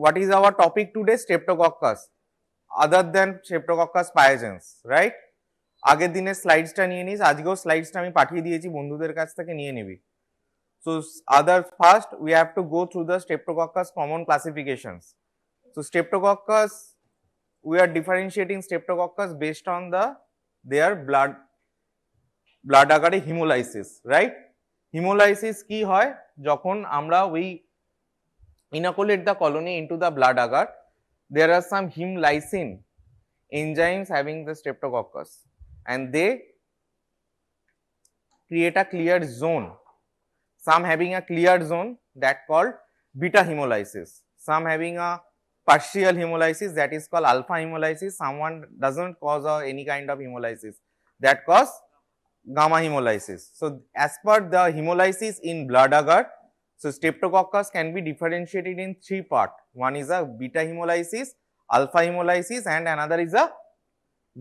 what is our topic today? Streptococcus, other than Streptococcus pyogenes, right? আগের দিনের স্লাইডসটা নিয়ে নিস, আজকেও স্লাইডসটা আমি পাঠিয়ে দিয়েছি, বন্ধুদের কাছ থেকে নিয়ে নিবি। So other first we have to go through the Streptococcus common classifications. So Streptococcus, we are differentiating Streptococcus based on their blood আকারে hemolysis, right? Hemolysis কি হয়, যখন আমরা we inoculate the colony into the blood agar, there are some heme lysine enzymes having the Streptococcus and they create a clear zone. Some having a clear zone that called beta hemolysis, some having a partial hemolysis that is called alpha hemolysis, someone doesn't cause any kind of hemolysis that cause gamma hemolysis. So as per the hemolysis in blood agar, so Streptococcus can be differentiated in three parts. One is a beta hemolysis, alpha hemolysis and another is a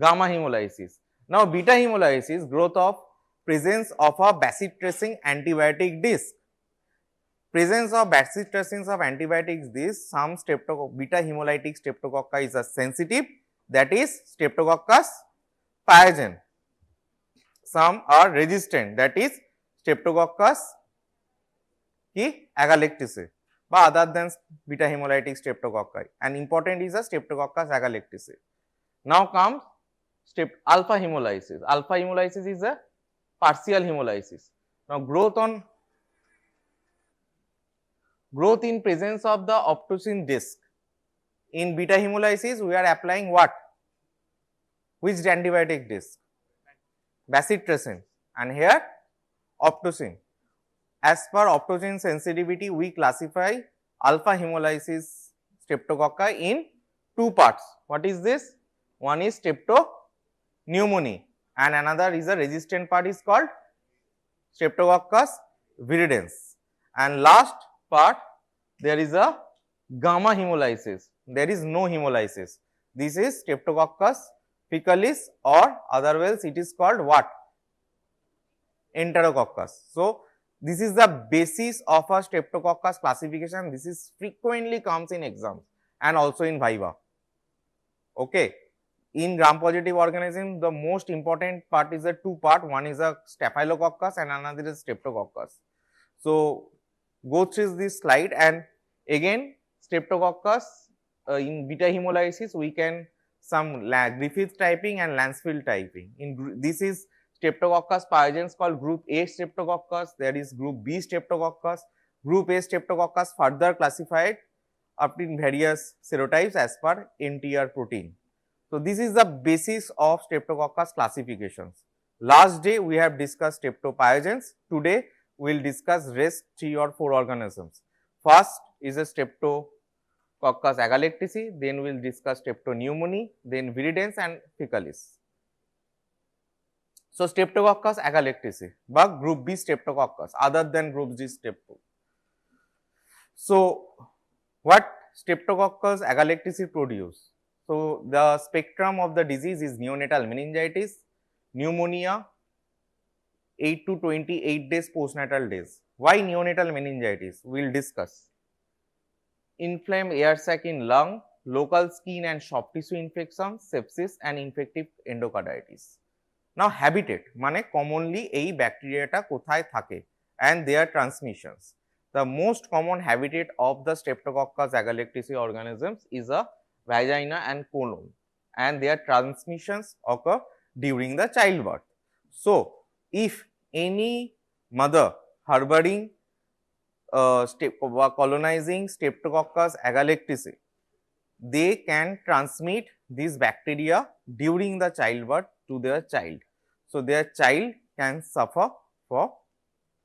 gamma hemolysis. Now beta hemolysis, growth of presence of a bacid-tracing antibiotic disc. Presence of bacid-tracing of antibiotic disc, some beta hemolytic Streptococci is a sensitive, that is Streptococcus pyogen. Some are resistant, that is Streptococcus agalactiae, but other than beta hemolytic Streptococci. And important is a Streptococcus agalactiae. Now comes alpha hemolysis. Alpha hemolysis is a partial hemolysis. Now growth in presence of the optocin disc. In beta hemolysis we are applying what? Which antibiotic disc? Bacid-tracin, and here optocin. As per optocin sensitivity, we classify alpha hemolysis Streptococci in two parts. What is this? One is Streptopneumoniae and another is a resistant part is called Streptococcus viridans. And last part, there is a gamma hemolysis. There is no hemolysis. This is Streptococcus faecalis, or otherwise it is called what? Enterococcus. So this is the basis of a Streptococcus classification. This is frequently comes in exams and also in viva. Okay. In gram-positive organism, the most important part is a two-part. One is a Staphylococcus and another is Streptococcus. So go through this slide, and again Streptococcus in beta hemolysis we can some Griffith typing and Lancefield typing. In this is Streptococcus pyogenes called group A Streptococcus. There is group B Streptococcus. Group A Streptococcus further classified up in various serotypes as per NTR protein. So this is the basis of Streptococcus classifications. Last day we have discussed streptopyogenes. Today we will discuss rest 3 or 4 organisms. First is a Streptococcus agalactiae, then we will discuss Streptopneumoniae, then viridans and faecalis. So Streptococcus agalactiae, but group B Streptococcus other than group G Strepto. So what Streptococcus agalactiae produce? So the spectrum of the disease is neonatal meningitis, pneumonia, 8 to 28 days postnatal days. Why neonatal meningitis? We will discuss. Inflamed air sac in lung, local skin and soft tissue infection, sepsis and infective endocarditis. Now habitat, মানে commonly এই ব্যাকটেরিয়াটা কোথায় থাকে and their transmissions. The most common habitat of the Streptococcus agalactiae organisms is a vagina and colon, and their transmissions occur during the childbirth. So if any mother harboring colonizing Streptococcus agalactiae, they can transmit this bacteria during the childbirth to their child. So their child can suffer for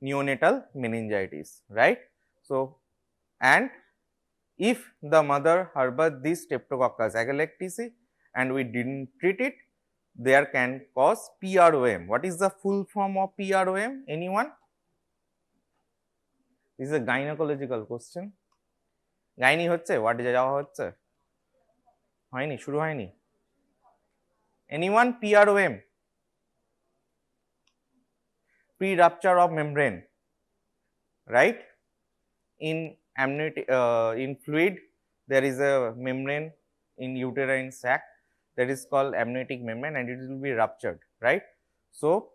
neonatal meningitis, right? So and if the mother harbored this Streptococcus agalactiae and we didn't treat it, there can cause PROM. What is the full form of PROM? Anyone? This is a gynecological question. Gynae হচ্ছে, what is যাওয়া হচ্ছে? হয়নি, শুরু হয়নি? Anyone? PROM? Pre-rupture of membrane, right? In fluid there is a membrane in uterine sac that is called amniotic membrane, and it will be ruptured, right? So,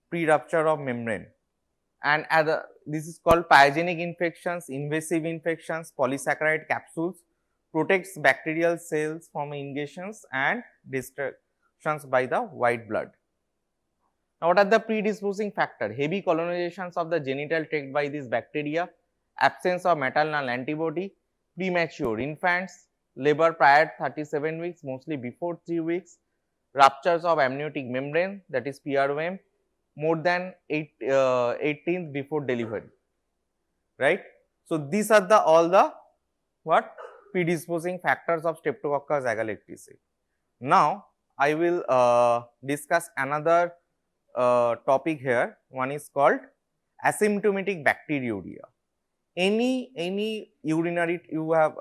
pre-rupture of membrane, and this is called pyogenic infections, invasive infections, polysaccharide capsules, protects bacterial cells from ingestions and destructions by the white blood. Now, what are the predisposing factors? Heavy colonizations of the genital tract by these bacteria, absence of maternal antibody, premature infants, labor prior 37 weeks, mostly before 3 weeks, ruptures of amniotic membrane, that is PROM, more than 18th before delivery, right? So, these are the all the what predisposing factors of Streptococcus agalactiae. Now, I will discuss another topic here. One is called asymptomatic bacteriuria. Any urinary, you have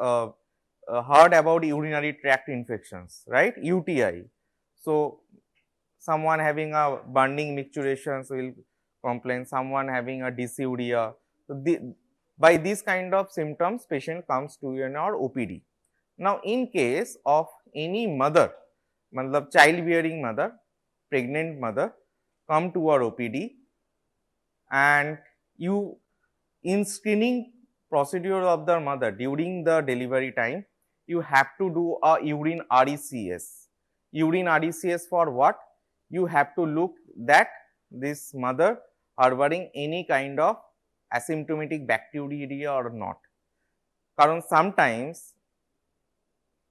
heard about urinary tract infections, right? UTI. So, someone having a burning micturations will complain, someone having a dysuria. So, by these kind of symptoms, patient comes to our OPD. Now, in case of any mother, childbearing mother, pregnant mother, come to our OPD, and you, in screening procedure of the mother during the delivery time, you have to do a urine RECS. Urine RECS for what? You have to look that this mother harboring any kind of asymptomatic bacteriuria or not. Karon sometimes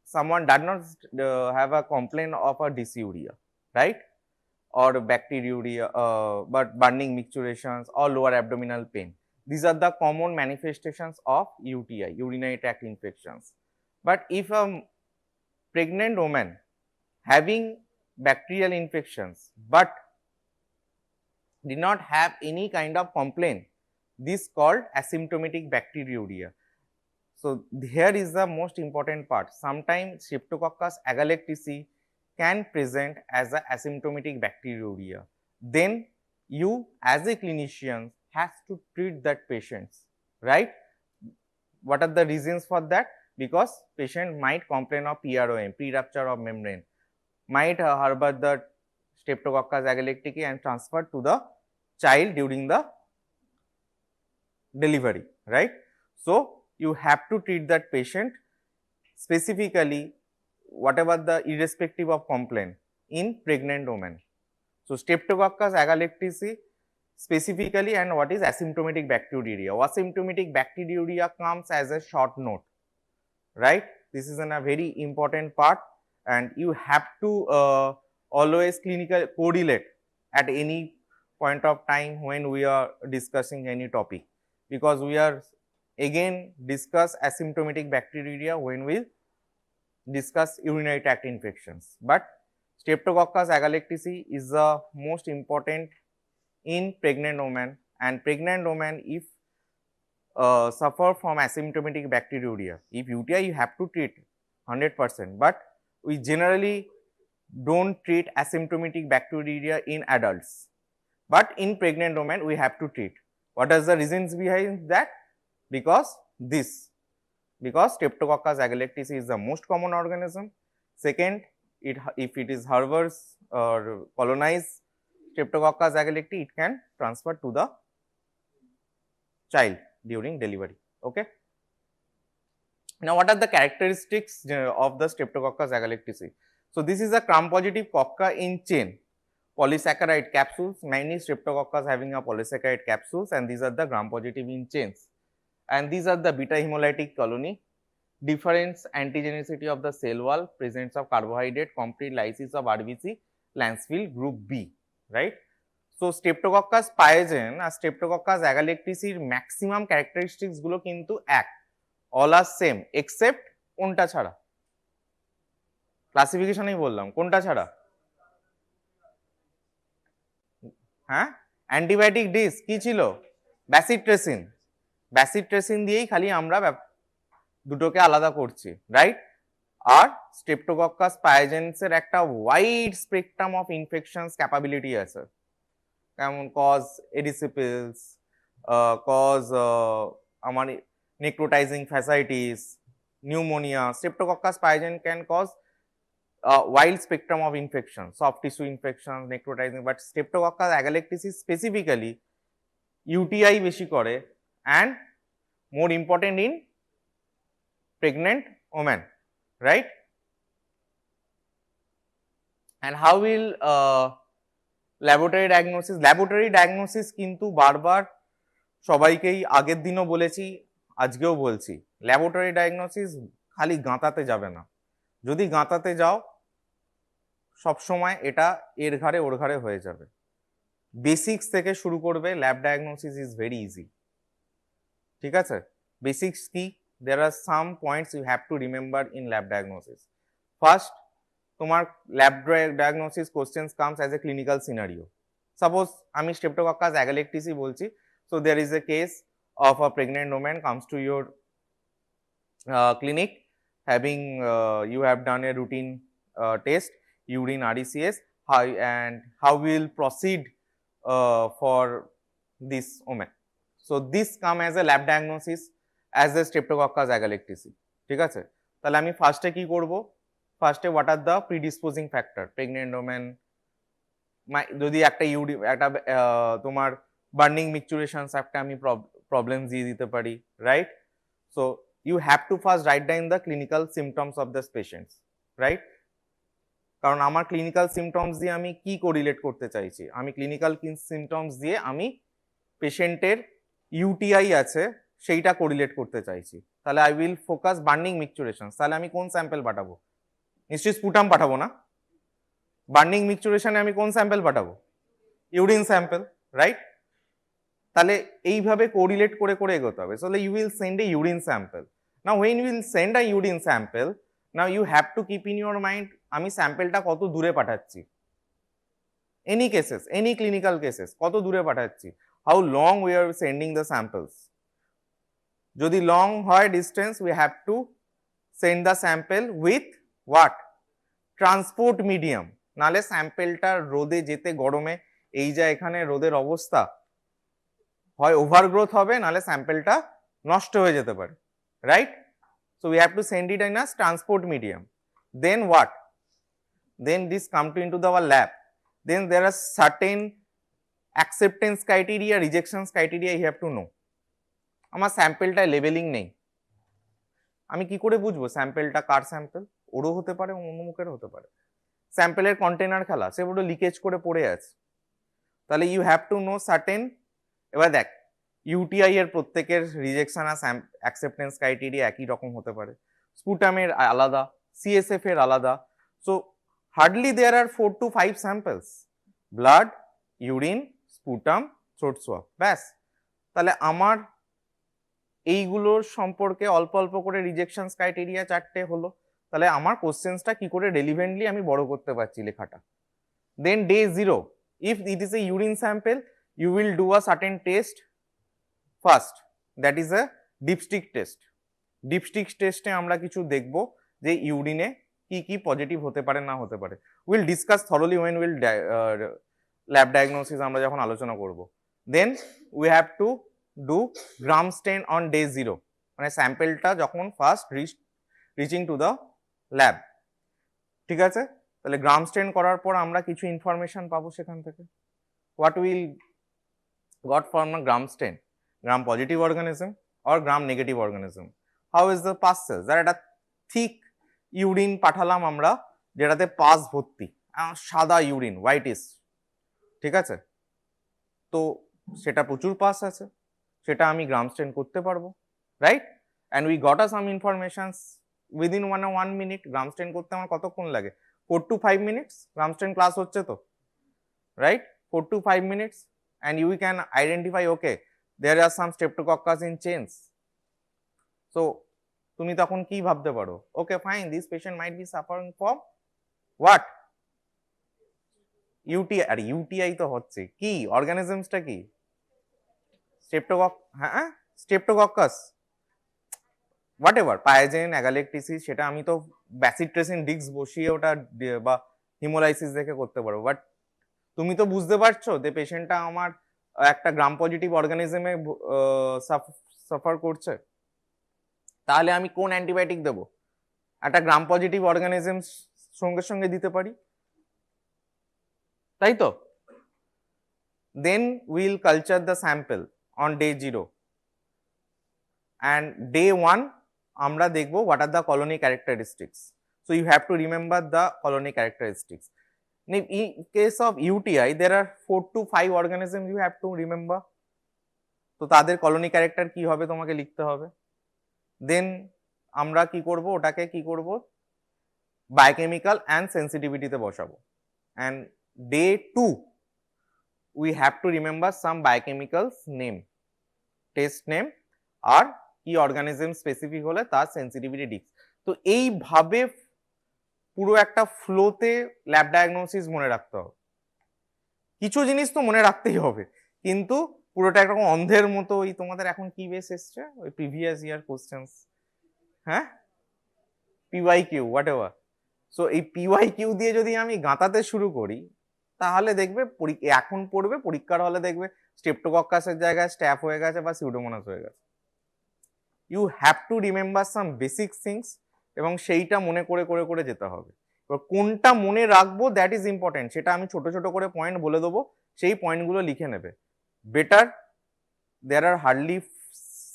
someone does not have a complaint of a dysuria, right? Or bacteriuria, but burning micturations or lower abdominal pain. These are the common manifestations of UTI, urinary tract infections. But if a pregnant woman having bacterial infections but did not have any kind of complaint, this called asymptomatic bacteriuria. So, here is the most important part. Sometimes Streptococcus agalactiae can present as a asymptomatic bacteriuria. Then you as a clinician has to treat that patients, right? What are the reasons for that? Because patient might complain of PROM, pre-rupture of membrane, might harbor the Streptococcus agalactiae and transfer to the child during the delivery, right? So, you have to treat that patient specifically, whatever the irrespective of complaint in pregnant women. So, Streptococcus agalactiae specifically, and what is asymptomatic bacteriuria. Asymptomatic bacteriuria comes as a short note, right? This is a very important part, and you have to always clinical correlate at any point of time when we are discussing any topic, because we are again discuss asymptomatic bacteriuria when we discuss urinary tract infections. But Streptococcus agalactiae is the most important in pregnant women, and pregnant women if suffer from asymptomatic bacteriuria. If UTI, you have to treat 100%, but we generally do not treat asymptomatic bacteriuria in adults, but in pregnant women we have to treat. What are the reasons behind that? Because Streptococcus agalactiae is the most common organism. Second, if it is harbors or colonize Streptococcus agalactiae, it can transfer to the child during delivery. Okay. Now, what are the characteristics of the Streptococcus agalactiae? So, this is a gram-positive cocca in chain, polysaccharide capsules, many Streptococcus having a polysaccharide capsules, and these are the gram-positive in chains. And these are the beta hemolytic colony, difference antigenicity of the cell wall, presence of carbohydrate, complete lysis of RBC, Lancefield group B, right. So, Streptococcus pyogen R Streptococcus agalactiae maximum characteristics গুলো কিন্তু এক, all are same except কোনটা ছাড়া, ক্লাসিফিকেশনই বললাম, কোনটা ছাড়া, হ্যাঁ, antibiotic dish কি ছিল, ব্যাসিট্রেসিন, ব্যাসিট্রেসিন দিয়েই খালি আমরা দুটোকে আলাদা করছি, রাইট। আর Streptococcus pyogenes এর একটা wide spectrum of infections capability আছে, যেমন কজ এডিসিপিলস, কজ আমার necrotising fasciitis, pneumonia. Streptococcus pyogenes can cause a wide spectrum of infections, soft tissue infections, necrotizing, but Streptococcus agalacticis specifically UTI বেশি করে and more important in pregnant women, right? And how will laboratory diagnosis কিন্তু বারবার সবাইকেই আগের দিনও বলেছি আজকেও বলছি, ল্যাবরেটরি ডায়াগনোসিস খালি গাঁতাতে যাবে না। যদি গাঁতাতে যাও সবসময় এটা এর ঘাড়ে ওর ঘাড়ে হয়ে যাবে। বেসিক্স থেকে শুরু করবে, lab diagnosis is very easy. ঠিক আছে, বেসিক্স কি? there are some points you have to remember in lab diagnosis. First, তোমার lab diagnosis questions comes as a clinical scenario. Suppose আমি Streptococcus agalacticis বলছি, so there is a case of a pregnant woman comes to your clinic having you have done a routine test, urine RECS, and how we will proceed for this woman. So this come as a lab diagnosis as a Streptococcus agalacticis. ঠিক আছে, তাহলে আমি ফার্স্টে কি করব? ফার্স্টে what are the predisposing factor? Pregnant women, যদি একটা তোমার বার্নিং মিকচুরেশনস একটা আমি প্রবলেম দিয়ে দিতে পারি, right? So you have to first write down the clinical symptoms of the patients, right? কারণ আমার ক্লিনিক্যাল সিমটমস দিয়ে আমি কি কোরিলেট করতে চাইছি? আমি ক্লিনিক্যাল সিমটমস দিয়ে আমি পেশেন্টের ইউটিআই আছে সেইটা কোরিলেট করতে চাইছি। তাহলে আই উইল ফোকাস বার্নিং মিকচুরেশন। তাহলে আমি কোন স্যাম্পল পাঠাবো? নিশ্চয়ই স্পুটাম পাঠাবো না। বার্নিং মিকচুরেশনে আমি কোন স্যাম্পল পাঠাবো? Urine sample, right? তাহলে এইভাবে কোরিলেট করে করে এগোতে হবে। So you will send a urine sample. Now when you will send a urine sample, now you have to keep in your mind আমি স্যাম্পলটা কত দূরে পাঠাচ্ছি। Any cases, any clinical cases, কত দূরে পাঠাচ্ছি, how long we are sending the samples. যদি long হয় distance, we have to send the sample with what? Transport medium. নালে স্যাম্পলটা রোদে যেতে, গরমে এই যা এখানে রোদের অবস্থা, হয় ওভারগ্রোথ হবে নালে স্যাম্পলটা নষ্ট হয়ে যেতে পারে, right? So we have to send it in a transport medium. Then what? Then this come to into our lab. Then there are certain acceptance criteria, rejections criteria you have to know. আমার স্যাম্পলটা labelling নেই, আমি কি করে বুঝবো স্যাম্পলটা কার sample? ওরও হতে পারে, অন্যমুখের হতে পারে। স্যাম্পলের কন্টেনার খেলা, সে পুরো লিকেজ করে পড়ে আছে। তাহলে you have to know certain. এবার দেখ, ইউটিআই এর প্রত্যেকের রিজেকশন আর অ্যাকসেপ্টেন্স ক্রাইটেরিয়া একই রকম হতে পারে, স্পুটামের আলাদা, সিএসএফ এর আলাদা। So hardly there are 4 to 5 samples: blood, urine, sputum, throat swab, ব্যাস। তাহলে আমার এইগুলোর সম্পর্কে অল্প অল্প করে রিজেকশন ক্রাইটেরিয়া চারটে হলো। তাহলে আমার কোশ্চেন্সটা কি করে রেলিভেন্টলি আমি বড় করতে পারছি লেখাটা। দেন day 0, if it is a urine sample, you will do a certain test first, that is a dipstick test. dipstick টেস্টে আমরা কিছু দেখব যে ইউরিনে কি কি পজিটিভ হতে পারে না হতে পারে। Will discuss thoroughly when will lab diagnosis আমরা যখন আলোচনা করব। Then we have to do gram stain on day 0, মানে স্যাম্পলটা যখন first reaching to the lab. ঠিক আছে, তাহলে গ্রাম স্টেন করার পর আমরা কিছু ইনফরমেশন পাবো সেখান থেকে। What will got from a gram stain? Gram positive organism or gram negative organism? How is the pus cells? যারা একটা থিক ইউরিন পাঠালাম আমরা, যেটাতে পাস ভর্তি, সাদা ইউরিন, হোয়াইটিস, ঠিক আছে, তো সেটা প্রচুর পাস আছে, সেটা আমি গ্রাম স্টেন করতে পারবো, right? And we got a some information within 1 minute. Gram stain করতে আমার কতক্ষণ লাগে? 4 to 5 minutes. Gram stain class হচ্ছে তো, right? 4 to 5 minutes, and you can identify, okay, there are some streptococcus in chains. So তুমি তখন কি ভাবতে পারো? Okay fine, this patient might be suffering from what? UTI. আর ইউটিআই তো হচ্ছে কি অর্গানিজমসটা কি? হ্যাঁ, স্ট্রেপ্টোকক্কাস, হোয়াট এভার, পায়োজেন, অ্যাগালেকটিসিস, সেটা আমি তো ব্যাসিট্রেসিন ডিস্ক বসিয়ে ওটা বা হিমোলাইসিস দেখে করতে পারবো। বাট তুমি তো বুঝতে পারছো যে পেশেন্টটা আমার একটা গ্রাম পজিটিভ অর্গানিজমে সাফার করছে। তাহলে আমি কোন অ্যান্টিবায়োটিক দেবো? একটা গ্রাম পজিটিভ অর্গানিজম সঙ্গে সঙ্গে দিতে পারি, তাই তো? Then will culture the sample on day 0 and day 1 আমরা দেখবো what are the colony characteristics. So you have to remember the colony characteristics. In case of UTI there are 4 to 5 organisms you have to remember. তো তাদের colony character কি হবে তোমাকে লিখতে হবে। দেন আমরা কি করব, ওটাকে কি করব, বায়োকেমিক্যাল অ্যান্ড সেন্সিটিভিটিতে বসাবো। And day 2 we have to remember some biochemicals name, test name আর কি অর্গানিজম স্পেসিফিক হলে তার সেন্সিটিভিটি ডিক্স। তো এইভাবে পুরো একটা ফ্লোতে ল্যাব ডায়াগনোসিস মনে রাখতে হবে। কিছু জিনিস তো মনে রাখতেই হবে, কিন্তু পুরোটা একরকম অন্ধের মতো। ওই তোমাদের এখন কি বেস এসছে, ওই প্রিভিয়াস ইয়ার কোশ্চেন্স, হ্যাঁ, পিওয়াইকিউ হোয়াট এভার। সো এই পিওয়াইকিউ দিয়ে যদি আমি গাঁতাতে শুরু করি তাহলে দেখবে এখন পড়বে পরীক্ষার হলে দেখবে স্ট্রেপ্টোকক্কাসের জায়গায় স্ট্যাফ হয়ে গেছে বা সিউডোমোনাস হয়ে গেছে। You have to remember some basic things এবং সেইটা মনে করে করে করে যেতে হবে। এবার কোনটা মনে রাখবো দ্যাট ইজ ইম্পর্টেন্ট, সেটা আমি ছোট ছোট করে পয়েন্ট বলে দেবো, সেই পয়েন্টগুলো লিখে নেবে। Better there are hardly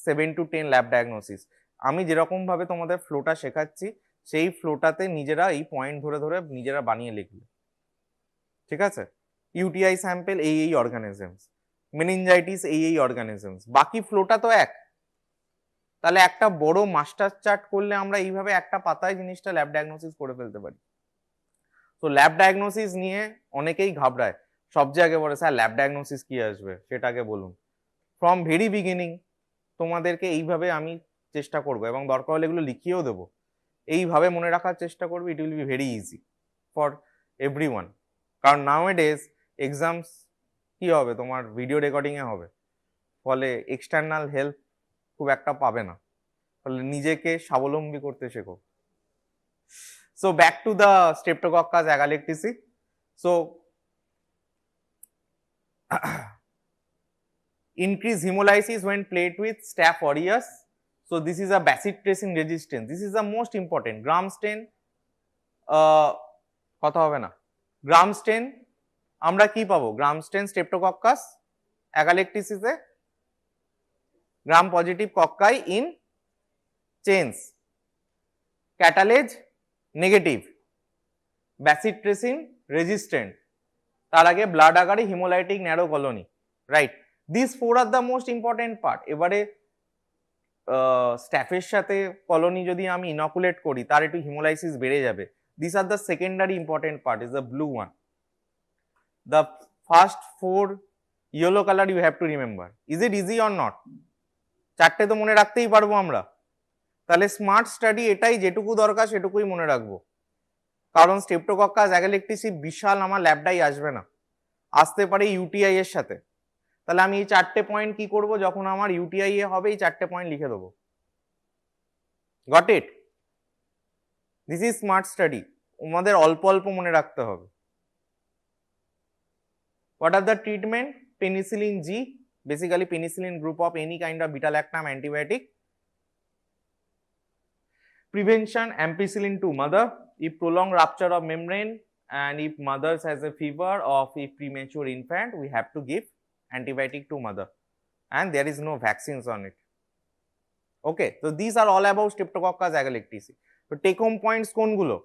7 to 10 lab diagnosis. আমি যেরকম ভাবে তোমাদের ফ্লোটা শেখাচ্ছি সেই ফ্লোটাতে নিজেরা এই পয়েন্ট ধরে ধরে নিজেরা বানিয়ে লিখবে, ঠিক আছে? ইউটিআই স্যাম্পল এই অর্গানিজমস, মেনিনজাইটিস এই অর্গানিজমস, বাকি ফ্লোটা তো এক। তাহলে একটা বড় মাস্টার চার্ট করলে আমরা এইভাবে একটা পাতায় জিনিসটা ল্যাব ডায়াগনোসিস করে ফেলতে পারি। তো ল্যাব ডায়াগনোসিস নিয়ে অনেকেই ঘাবড়ায়, সব জায়গায় বলে স্যার ল্যাব ডায়াগনোসিস কি আসবে সেটাকে বলুন। ফ্রম ভেরি বিগিনিং তোমাদেরকে এইভাবে আমি চেষ্টা করবো এবং দরকার হলে এগুলো লিখিয়েও দেবো, এইভাবে মনে রাখার চেষ্টা করবে। It will be very easy for everyone. কারণ নাও এ ডেজ এক্সামস কি হবে, তোমার ভিডিও রেকর্ডিংয়ে হবে, ফলে এক্সটার্নাল হেল্প খুব একটা পাবে না, ফলে নিজেকে স্বাবলম্বী করতে শেখো। So back to the streptococcus agalactiae. So increase hemolysis when played with Staph aureus. So this is a bacid tracing resistance. This is the most important. Gram stain কথা হবে না। গ্রাম স্টেন আমরা কি পাবো? গ্রাম স্টেন স্ট্রেপ্টোকক্কাস অ্যাগালেকটিসিসে gram positive cocci in chains, catalase negative, bacitracin resistant, তার আগে blood আকারে haemolytic narrow colony, right? This 4 are the most important part. এবারে স্ট্যাফের সাথে কলোনি যদি আমি ইনকুলেট করি তার একটু হিমোলাইসিস বেড়ে যাবে। This are the secondary important part is the blue one. The first 4 yellow colour you have to remember. Is it easy or not? চারটে তো মনে রাখতেই পারবো আমরা। তাহলে স্মার্ট স্টাডি এটাই, যেটুকু দরকার সেটুকুই মনে রাখবো। কারণ স্ট্রেপ্টোকক্কাস অ্যাগালেকটিসি বিশাল আমার ল্যাবটাই আসবে না, আসতে পারে ইউটিআই এর সাথে। তাহলে আমি এই 4টে পয়েন্ট কি করব, যখন আমার ইউটিআই এ হবে এই 4টে পয়েন্ট লিখে দেবো। Got it? This is smart study. আমাদের অল্প অল্প মনে রাখতে হবে। What are the treatment? Penicillin G, basically penicillin group of any kind of beta-lactam antibiotic. Prevention, ampicillin to mother. If prolonged rupture of membrane and if mother has a fever or if premature infant, we have to give antibiotic to mother and there is no vaccines on it. Okay, so these are all about Streptococcus agalactiae. So take home points কোনগুলো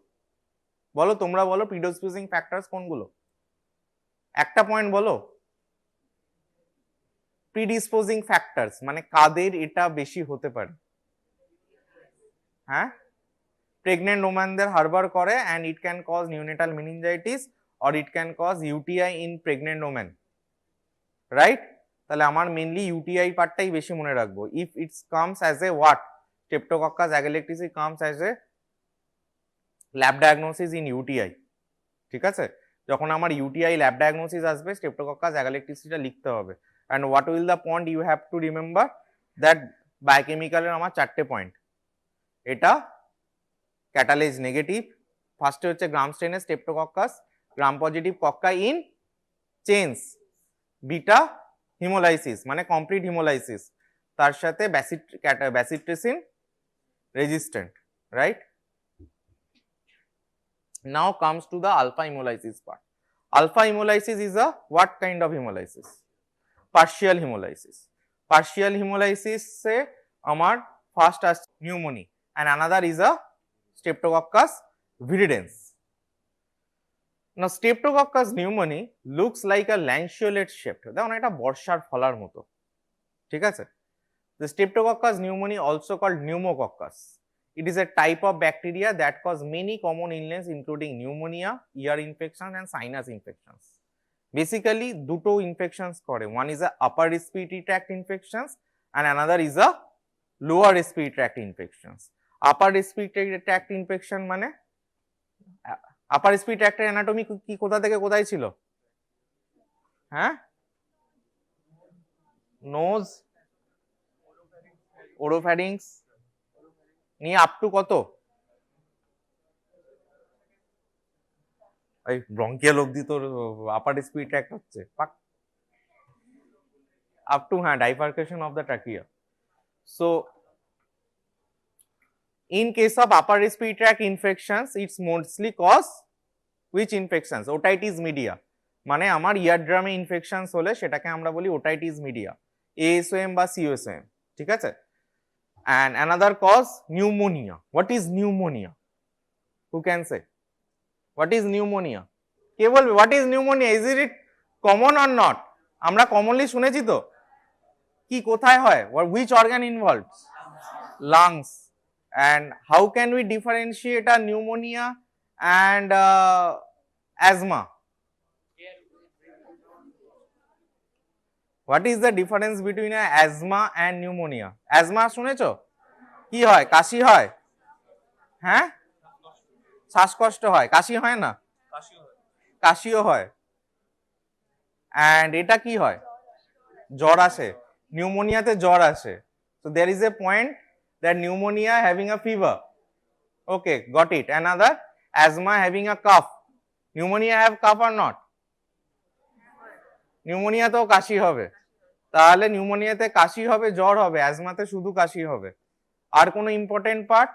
বলো, তোমরা বলো, predisposing factors কোনগুলো? একটা point বলো। Predisposing factors মানে কাদের এটা বেশি হতে পারে? হ্যাঁ, প্রেগনেন্ট ওম্যানদের হারবার করে and it can cause neonatal meningitis or it can cause UTI in pregnant women, right? তাহলে আমার মেইনলি ইউটিআই পার্টটাই বেশি মনে রাখবো। If it's comes as a what, streptococcus agalactiae comes as a lab diagnosis in UTI, ঠিক আছে? যখন আমার UTI lab diagnosis আসবে স্ট্রেপ্টোকক্কাস অ্যাগালেকটিসিটা লিখতে হবে। And what will the point you have to remember that বায়োকেমিক্যালের আমার 4টে পয়েন্ট। এটা ক্যাটালেজ নেগেটিভ, ফার্স্টে হচ্ছে গ্রাম স্টেনের streptococcus, gram positive cocci in chains, beta haemolysis মানে কমপ্লিট হিমোলাইসিস, তার সাথে ব্যাসিড ট্রেসিন resistant, right? Now comes to the alpha hemolysis part. Alpha hemolysis is a what kind of hemolysis? Partial hemolysis. Partial hemolysis se amar first as pneumonia and another is a Streptococcus viridans. Now Streptococcus pneumoniae looks like a lanceolate shaped. দেখুন এটা বর্ষার ফলার মতো, ঠিক আছে? The Streptococcus pneumoniae also called pneumococcus. It is a type of bacteria that cause many common illness including pneumonia, ear infections and sinus infections. Basically দুটো infections করে, one is a upper respiratory tract infections and another is a lower respiratory tract infections. Upper respiratory tract infection মানে upper respiratory ট্র্যাক্টের anatomy কি কোথা থেকে কোথায় ছিল? হ্যাঁ, nose, ওরোফ্যারিংস নিয়ে আপ টু কত? এই ব্রঙ্কিয়াল অবধি তোর আপার রেসপিরেটরি ট্র্যাক্ট হচ্ছে, আপ টু হ্যাঁ bifurcation of the trachea. So in case of upper respiratory tract infections it's mostly cause which infections? Otitis media মানে আমার ইয়ারড্রামে ইনফেকশনস হলে সেটাকে আমরা বলি ওটাইটিস মিডিয়া, ASOM বা COSM, ঠিক আছে? and another cause pneumonia. What is pneumonia? Who can say what is pneumonia? কে বলবে what is pneumonia? Is it common or not? আমরা কমনলি শুনেছি তো, কি কোথায় হয়, which organ involved? Lungs. And how can we differentiate a pneumonia and asthma? What is the difference between a asthma and pneumonia? Asthma শুনেছো কি হয়? কাশি হয়, হ্যাঁ শ্বাসকষ্ট হয়, কাশি হয় না? কাশিও হয়। and এটা কি হয়? জ্বর আসে, নিউমোনিয়াতে জ্বর আসে। so there is a point that pneumonia having a fever, okay, got it. Another asthma having a cough. Pneumonia have cough or not? pneumonia তো কাশি হবে, তাহলে নিউমোনিয়াতে কাশি হবে, জ্বর হবে, অ্যাজমাতে শুধু কাশি হবে। আর কোনো ইম্পর্টেন্ট পার্ট?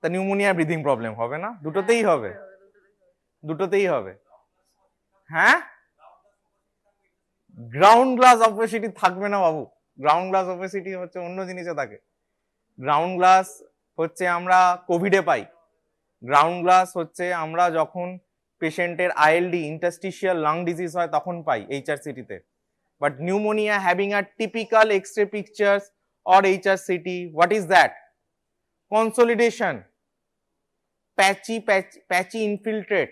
তা নিউমোনিয়া ব্রিদিং প্রবলেম হবে না? দুটোতেই হবে, দুটোতেই হবে। হ্যাঁ, গ্রাউন্ড গ্লাস অপেসিটি থাকবে না বাবু, গ্রাউন্ড গ্লাস অপেসিটি হচ্ছে অন্য জিনিসে থাকে। গ্রাউন্ড গ্লাস হচ্ছে আমরা কোভিডে পাই, গ্রাউন্ড গ্লাস হচ্ছে আমরা যখন পেশেন্টের ILD ইন্টারস্টিশিয়াল লাং ডিজিজ হয় তখন পাই HRCT-তে। But pneumonia having a typical X-ray pictures or HRCT, what is that? Consolidation, patchy infiltrate,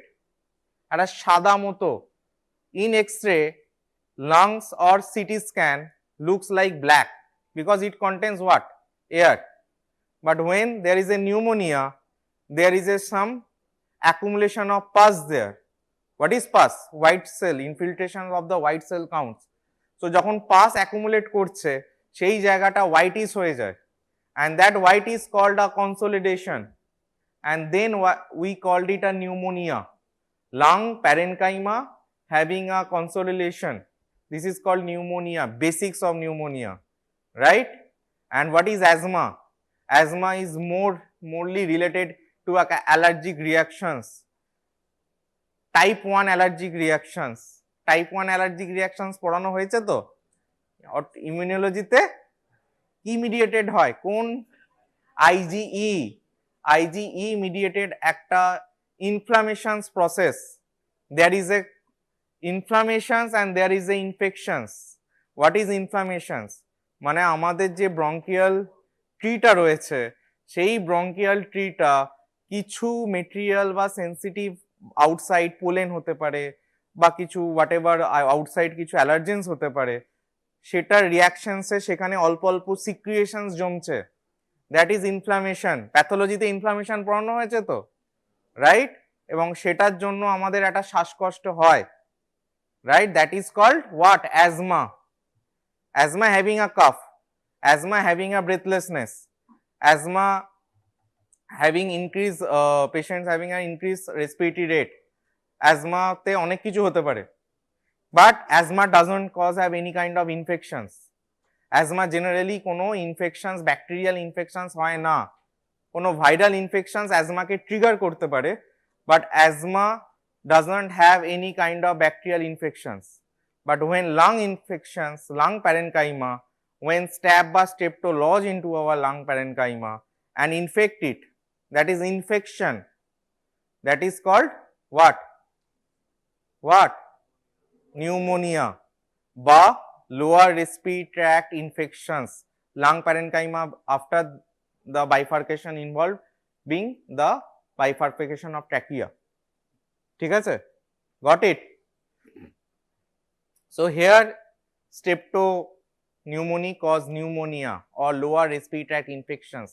একটা সাদা মতো। In X-ray lungs or CT scan looks like black because it contains what? Air. But when there is a pneumonia, there is some accumulation of pus there. What is pus? White cell, infiltration of the white cell counts. So যখন pus accumulate করছে সেই জায়গাটা whitish হয়ে যায় and that white is called a consolidation and then we called it a pneumonia. Lung parenchyma having a consolidation. This is called pneumonia, basics of pneumonia, right? And what is asthma? Asthma is morely related to allergic reactions, type 1 allergic reactions. Type 1 allergic reactions পড়ানো হয়েছে তো ইমিউনোলজিতে। কি mediated হয়? কোন? IgE mediated একটা ইনফ্লামেশনস process. There is a inflammations and there is a infections. What is inflammations? মানে আমাদের যে ব্রঙ্কিয়াল ট্রিটা রয়েছে সেই ব্রঙ্কিয়াল ট্রিটা কিছু মেটেরিয়াল বা সেন্সিটিভ আউটসাইড পোলেন হতে পারে বা কিছু হোয়াট এভার আউটসাইড কিছু অ্যালার্জেন্স হতে পারে, সেটার রিয়াকশনসে সেখানে অল্প অল্প সিক্রিয়েশনস জমছে, দ্যাট ইজ ইনফ্লামেশন। প্যাথোলজিতে ইনফ্লামেশন পড়ানো হয়েছে তো, রাইট? এবং সেটার জন্য আমাদের একটা শ্বাসকষ্ট হয়, right? That is called what? Asthma. Asthma having a cough, asthma having a breathlessness, asthma having increased patients having an increased respiratory rate. Asthma te onek kichu hote pare, but asthma doesn't cause have any kind of infections. Asthma generally কোনো infections, bacterial infections হয় না, কোনো viral infections অ্যাজমাকে trigger করতে পারে, but asthma does not have any kind of bacterial infections. But when lung infections, lung parenchyma, when staph বা strepto lodge into our lung parenchyma and infect it, that is infection, that is called what? What? Pneumonia বা lower respiratory tract infections, lung parenchyma after the bifurcation involved being the bifurcation of trachea. ঠিক আছে, got it? So here streptopneumonic cause pneumonia or lower respiratory tract infections.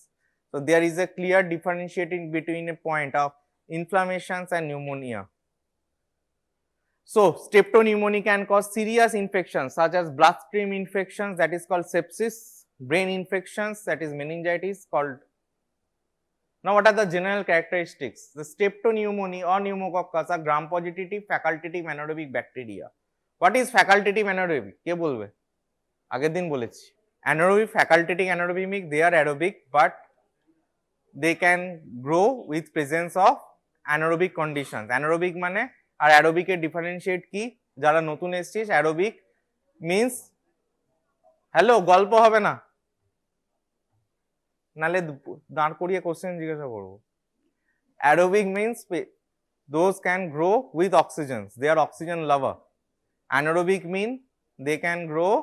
So there is a clear differentiating between a point of inflammations and pneumonia. So streptopneumonia can cause serious infections such as bloodstream infections, that is called sepsis, brain infections, that is meningitis called. Now what are the general characteristics? The streptopneumonia or pneumococcus are gram-positive facultative anaerobic bacteria. What is facultative anaerobic? কে বলবে? আগের দিন বলেছি। Anaerobic, facultative anaerobic, they are aerobic but they can grow with presence of anaerobic conditions. Anaerobic মানে আর aerobic এর differentiate কি? যারা নতুন এসেছিস, aerobic means, হ্যালো গল্প হবে না, নালে দাঁড় করিয়ে কোশ্চেন জিজ্ঞাসা করবো। Aerobic means those can grow with oxygens, they are oxygen lover. Anaerobic mean they can grow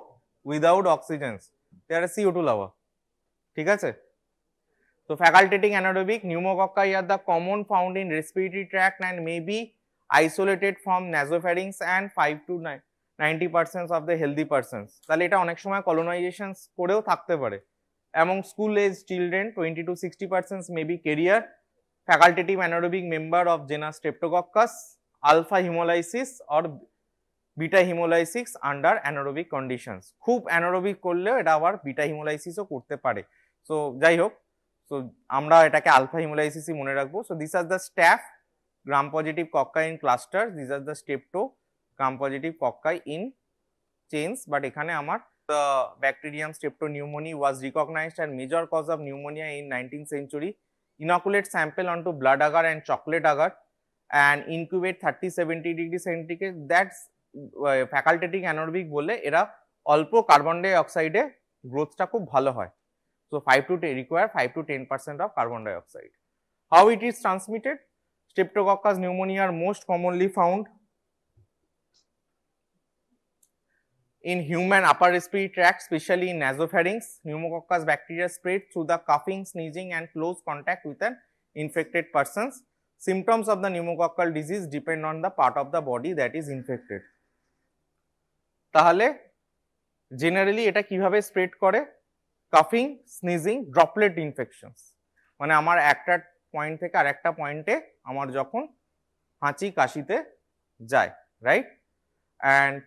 without oxygens, they are a CO2 lover. ঠিক আছে? So facultative anaerobic pneumococci are the common found in respiratory tract and may be isolated from nasopharynx and 5 to 90% of the healthy persons. তাহলে এটা অনেক সময় colonization করেও থাকতে পারে। Among school age children 20 to 60% may be carrier facultative anaerobic member of genus Streptococcus, alpha hemolysis or beta hemolysis under anaerobic conditions. খুব anaerobic করলেও এটা আবার beta hemolysis ও করতে পারে। So যাই হোক, so আমরা এটাকে alpha hemolysis ই মনে রাখবো। So these are the staph gram positive cocci in clusters, these are the strepto gram positive cocci in chains, but এখানে আমার the bacterium streptopneumoniae was recognized as major cause of pneumonia in 19th century. Inoculate sample onto blood agar and chocolate agar and incubate 30-70 degree centigrade. That's facultative anaerobic বলে এরা অল্প carbon die অক্সাইডে গ্রোথটা খুব ভালো হয়। So 5 to 10 require 5 to 10% of carbon dioxide. How it is transmitted? Streptococcus pneumonia are most commonly found in human upper respiratory tract, especially in nasopharynx. Pneumococcus bacteria spread through the coughing, sneezing and close contact with an infected persons. Symptoms of the pneumococcal disease depend on the part of the body that is infected. তাহলে generally এটা কিভাবে spread করে? কাফিং, sneezing, droplet infections, মানে আমার একটা point থেকে আরেকটা পয়েন্টে আমার যখন হাঁচি কাশিতে যায়, রাইট? অ্যান্ড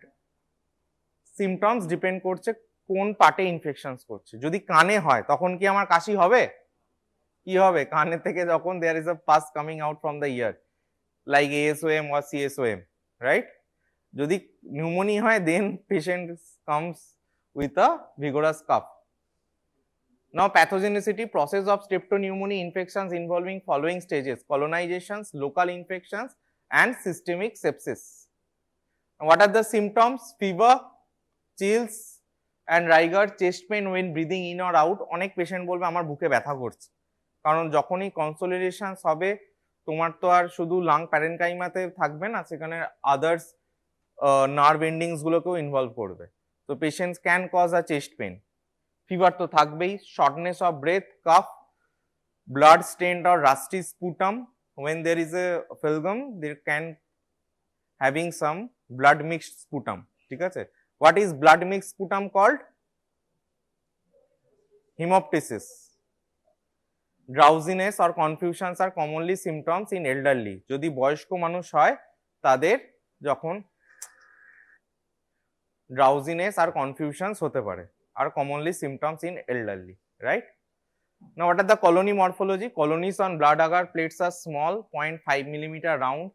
সিমটমস ডিপেন্ড করছে কোন পার্টে ইনফেকশনস করছে। যদি কানে হয় তখন কি আমার কাশি হবে? কি হবে? কানে থেকে যখন there is a pus coming out from the ear like ASOM or CSOM, right? যদি নিউমোনিয়া হয় then patient comes with a vigorous cough. Now pathogenicity, process of streptopneumonia infections involving following stages: colonizations, local infections and systemic sepsis. What are the symptoms? Fever, chills and rigor, chest pain when breathing in or out. অনেক patient বলবে আমার বুকে ব্যথা করছে, কারণ যখনই কনসোলিডেশনস হবে তোমার তো আর শুধু লাং প্যারেনকাইমাতে থাকবে না, সেখানে আদার্স নার্ভ এন্ডিংস গুলোকেও ইনভলভ করবে। তো patients can cause a chest pain, fever তো থাকবেই, shortness of breath, cough, blood stained or rusty sputum. When there is a phlegm, there can having some blood mixed sputum. ঠিক আছে? What is blood mixed sputum called? Hemoptysis. Drowsiness or confusions are commonly symptoms in elderly. যদি বয়স্ক মানুষ হয় তাদের যখন drowsiness or confusions হতে পারে, are commonly symptoms in elderly, right? Now what are the colony morphology? Colonies on blood agar plates are small, 0.5 mm round,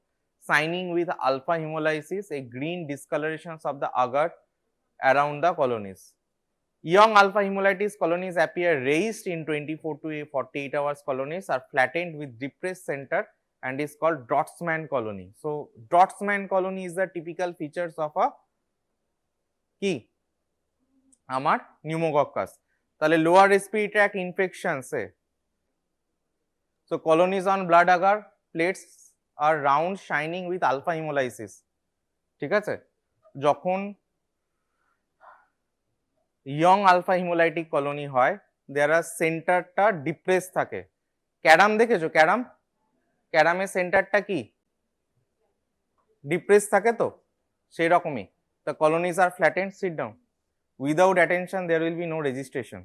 shining with alpha hemolysis, a green discolorations of the agar around the colonies. Young alpha hemolysis colonies appear raised in 24 to 48 hours. Colonies are flattened with depressed center and is called Drotsman colony. So, Drotsman colony is the typical features of a কি আমার pneumococcus. তাহলে lower respiratory tract infections A so colonies on blood agar plates are round shining with alpha hemolysis. ঠিক আছে, যখন young alpha haemolytic colony হয় দেয়ার আর সেন্টারটা depress থাকে। Carrom দেখেছো? ক্যারাম, ক্যারামের সেন্টারটা কি ডিপ্রেস থাকে, তো সেই রকমই the colonies are flattened. Sit down. Without attention there will be no registration.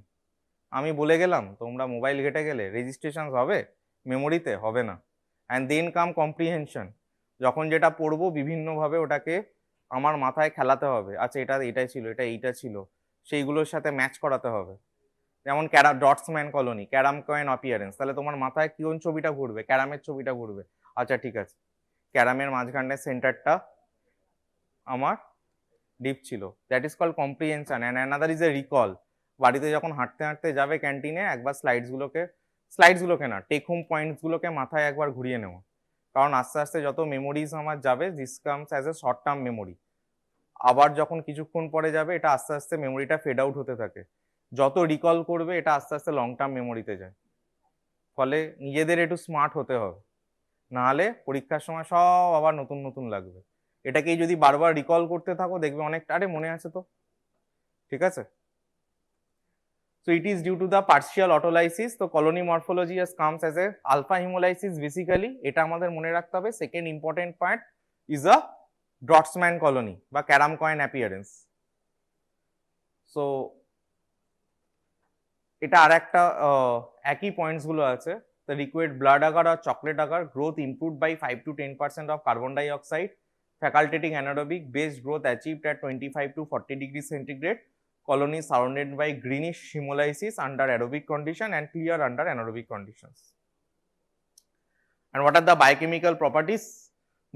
আমি বলে গেলাম, তোমরা মোবাইল ঘেটে গেলে রেজিস্ট্রেশন হবে? মেমোরিতে হবে না। And then come comprehension. যখন যেটা পড়বো বিভিন্নভাবে ওটাকে আমার মাথায় খেলাতে হবে। আচ্ছা, এটা এটাই ছিল, এটা এইটা ছিল, সেইগুলোর সাথে ম্যাচ করাতে হবে। যেমন ডটসম্যান কলোনি, ক্যারাম কয়েন অপিয়ারেন্স, তাহলে তোমার মাথায় কোন ছবিটা ঘুরবে? ক্যারামের ছবিটা ঘুরবে। আচ্ছা ঠিক আছে, ক্যারামের মাঝখানের সেন্টারটা আমার ডিপ ছিল, that is called comprehension. And another is a recall. বাড়িতে যখন হাঁটতে হাঁটতে যাবে ক্যান্টিনে, একবার স্লাইডসগুলোকে না, টেক হোম পয়েন্টসগুলোকে মাথায় একবার ঘুরিয়ে নেওয়া। কারণ আস্তে আস্তে যত মেমোরিজ আমার যাবে, this comes as a short term memory. আবার যখন কিছুক্ষণ পরে যাবে, এটা আস্তে আস্তে মেমোরিটা ফেড আউট হতে থাকে। যত রিকল করবে, এটা আস্তে আস্তে লং টার্ম মেমোরিতে যায়। ফলে নিজেদের একটু স্মার্ট হতে হবে, নাহলে পরীক্ষার সময় সব আবার নতুন নতুন লাগবে। এটাকেই যদি বারবার রিকল করতে থাকো, দেখবে অনেকটা আরে মনে আছে তো। ঠিক আছে, so it is due to the partial autolysis. তো colony morphology has comes as a alpha hemolysis basically, এটা আমাদের মনে রাখতে হবে। Second important point is a Drotsman colony বা ক্যারাম কয়েন অ্যাপিয়ারেন্স। সো এটা আর একটা একই পয়েন্টস গুলো আছে। the liquid blood agar or chocolate agar growth improved by 5 to 10% of carbon dioxide, facultative anaerobic base growth achieved at 25 to 40 degrees centigrade, colony surrounded by greenish hemolysis under aerobic condition and clear under anaerobic conditions. And what are the biochemical properties?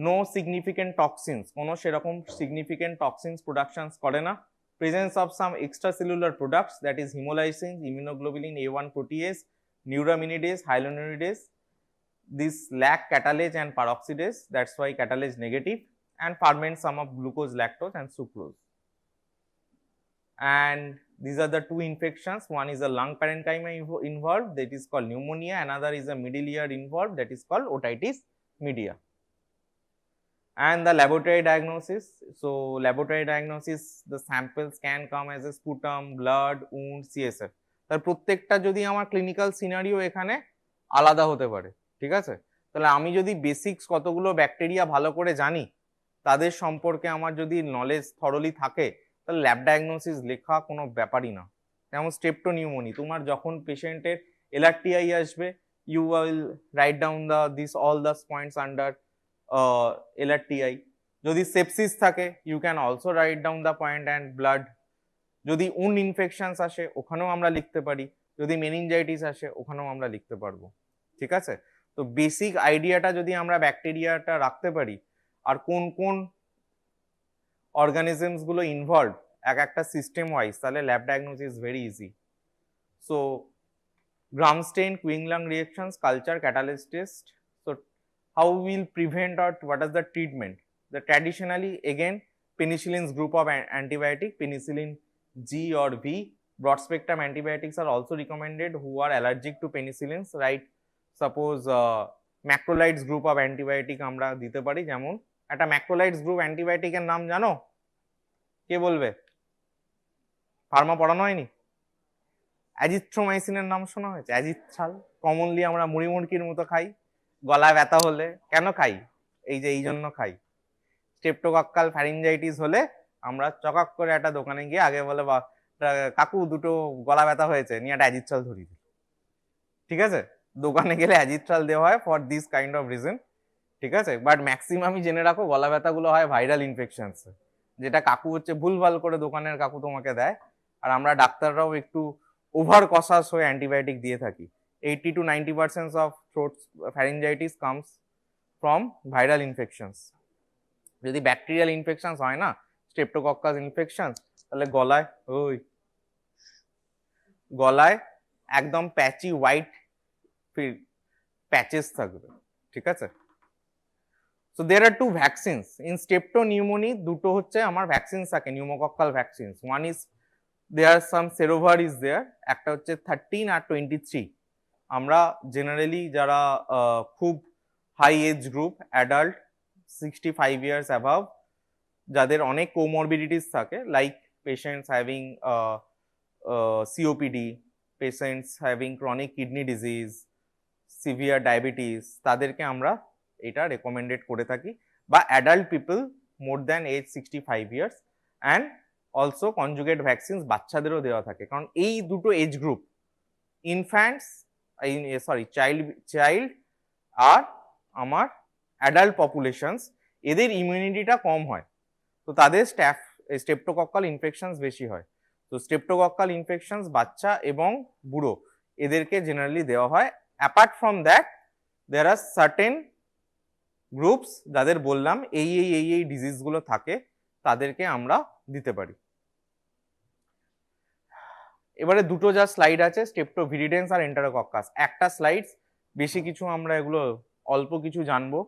No significant toxins, কোনো সেরকম significant toxins productions করে না। Presence of some extracellular products, that is hemolysin, immunoglobulin A1 protease, neuraminidase, hyaluronidase. This lack catalase and peroxidase, that's why catalase negative, and ferment some of glucose, lactose and sucrose. And these are the two infections. One is a lung parenchyma involved, that is called pneumonia. Another is a middle ear involved, that is called otitis media. And the laboratory diagnosis. So laboratory diagnosis, the samples can come as a sputum, blood, wound, CSF. তার প্রত্যেকটা যদি আমার clinical scenario এখানে আলাদা হতে পারে। ঠিক আছে, তাহলে আমি যদি বেসিক্স কতগুলো ব্যাকটেরিয়া ভালো করে জানি, তাদের সম্পর্কে আমার যদি নলেজ থরলি থাকে, তাহলে ল্যাব ডায়াগনোসিস লেখা কোনো ব্যাপারই না। যেমন স্ট্রেপ্টোনিউমোনি, তোমার যখন পেশেন্টের এলআরটিআই আসবে, you will write down this all the points under LRTI. যদি সেপসিস থাকে, you can also write down the point and blood. যদি উন্ড ইনফেকশনস আসে, ওখানেও আমরা লিখতে পারি। যদি মেনিনজাইটিস আসে, ওখানেও আমরা লিখতে পারবো। ঠিক আছে, তো বেসিক আইডিয়াটা যদি আমরা ব্যাকটেরিয়াটা রাখতে পারি, আর কোন কোন অর্গানিজমস গুলো ইনভলভ এক একটা সিস্টেম ওয়াইজ, তাহলে lab diagnosis very easy. So gram stain, quellung reactions, culture, catalyst test. So how we will prevent or what is the treatment? The traditionally again penicillin's group of antibiotic, penicillin G or V. Broad spectrum antibiotics are also recommended who are allergic to penicillins, right? Suppose macrolides group of antibiotic আমরা দিতে পারি। যেমন একটা macrolides group antibiotic এর নাম জানো? কে বলবে? Pharma পড়ানো হয়নি? অ্যাজিথ্রোমাইসিনের নাম শোনা হয়েছে? অ্যাজিথ্রাল কমনলি আমরা মুড়ি মুড়কির মতো খাই। গলা ব্যথা হলে কেন খাই? এই যে এই জন্য খাই। স্ট্রেপ্টোকক্কাল ফ্যারিঞ্জাইটিস হলে আমরা চকাক করে একটা দোকানে গিয়ে আগে বলে, বা কাকু দুটো গলা ব্যথা হয়েছে, নিয়ে একটা অ্যাজিথ্রাল ধরিয়ে দিই। ঠিক আছে, দোকানে গেলে অ্যাজিথ্রাল দেওয়া হয় for this kind of reason. ঠিক আছে, বাট ম্যাক্সিমামই জেনে রাখো গলা ব্যথাগুলো হয় ভাইরাল ইনফেকশনস, যেটা কাকু হচ্ছে ভুলভাল করে দোকানের কাকু তোমাকে দেয়। আর আমরা ডাক্তাররাও একটু ওভার কসাস হয়ে অ্যান্টিবায়োটিক দিয়ে থাকি। 80 to 90% of throat pharyngitis comes from viral infections. যদি ব্যাকটেরিয়াল ইনফেকশনস হয় না, স্ট্রেপ্টোকক্কাস ইনফেকশন, তাহলে গলায় ওই গলায় একদম প্যাচি হোয়াইট প্যাচেস থাকবে, ঠিক আছে। So there are two vaccines in streptopneumonia, দুটো হচ্ছে আমার ভ্যাকসিন থাকে pneumococcal vaccines. One is there are some serovar is there, একটা হচ্ছে 13 আর 23। আমরা জেনারেলি যারা খুব high age group adult 65 years above, যাদের অনেক কোমরবিডিটিস থাকে, like patients having COPD, patients having chronic kidney disease, severe diabetes, তাদেরকে আমরা এটা রেকমেন্ডেড করে থাকি, বা adult people more than age 65 years. And also conjugate vaccines বাচ্চাদেরও দেওয়া থাকে, কারণ এই দুটো এজ গ্রুপ ইনফ্যান্টস চাইল্ড আর আমার অ্যাডাল্ট পপুলেশনস, এদের ইমিউনিটিটা কম হয়, তো তাদের স্টেপ্টোকক্কাল ইনফেকশনস বেশি হয়। তো স্টেপ্টোকক্কাল ইনফেকশনস বাচ্চা এবং বুড়ো এদেরকে জেনারেলি দেওয়া হয়। Apart from that there are certain groups যাদের বললাম এই ডিজিজগুলো থাকে, তাদেরকে আমরা দিতে পারি। এবারে দুটো যা স্লাইড আছে, স্টেপ্টোভিরিডেন্স আর এন্টারোকক্কাস, একটা স্লাইডস, বেশি কিছু আমরা এগুলো অল্প কিছু জানবো।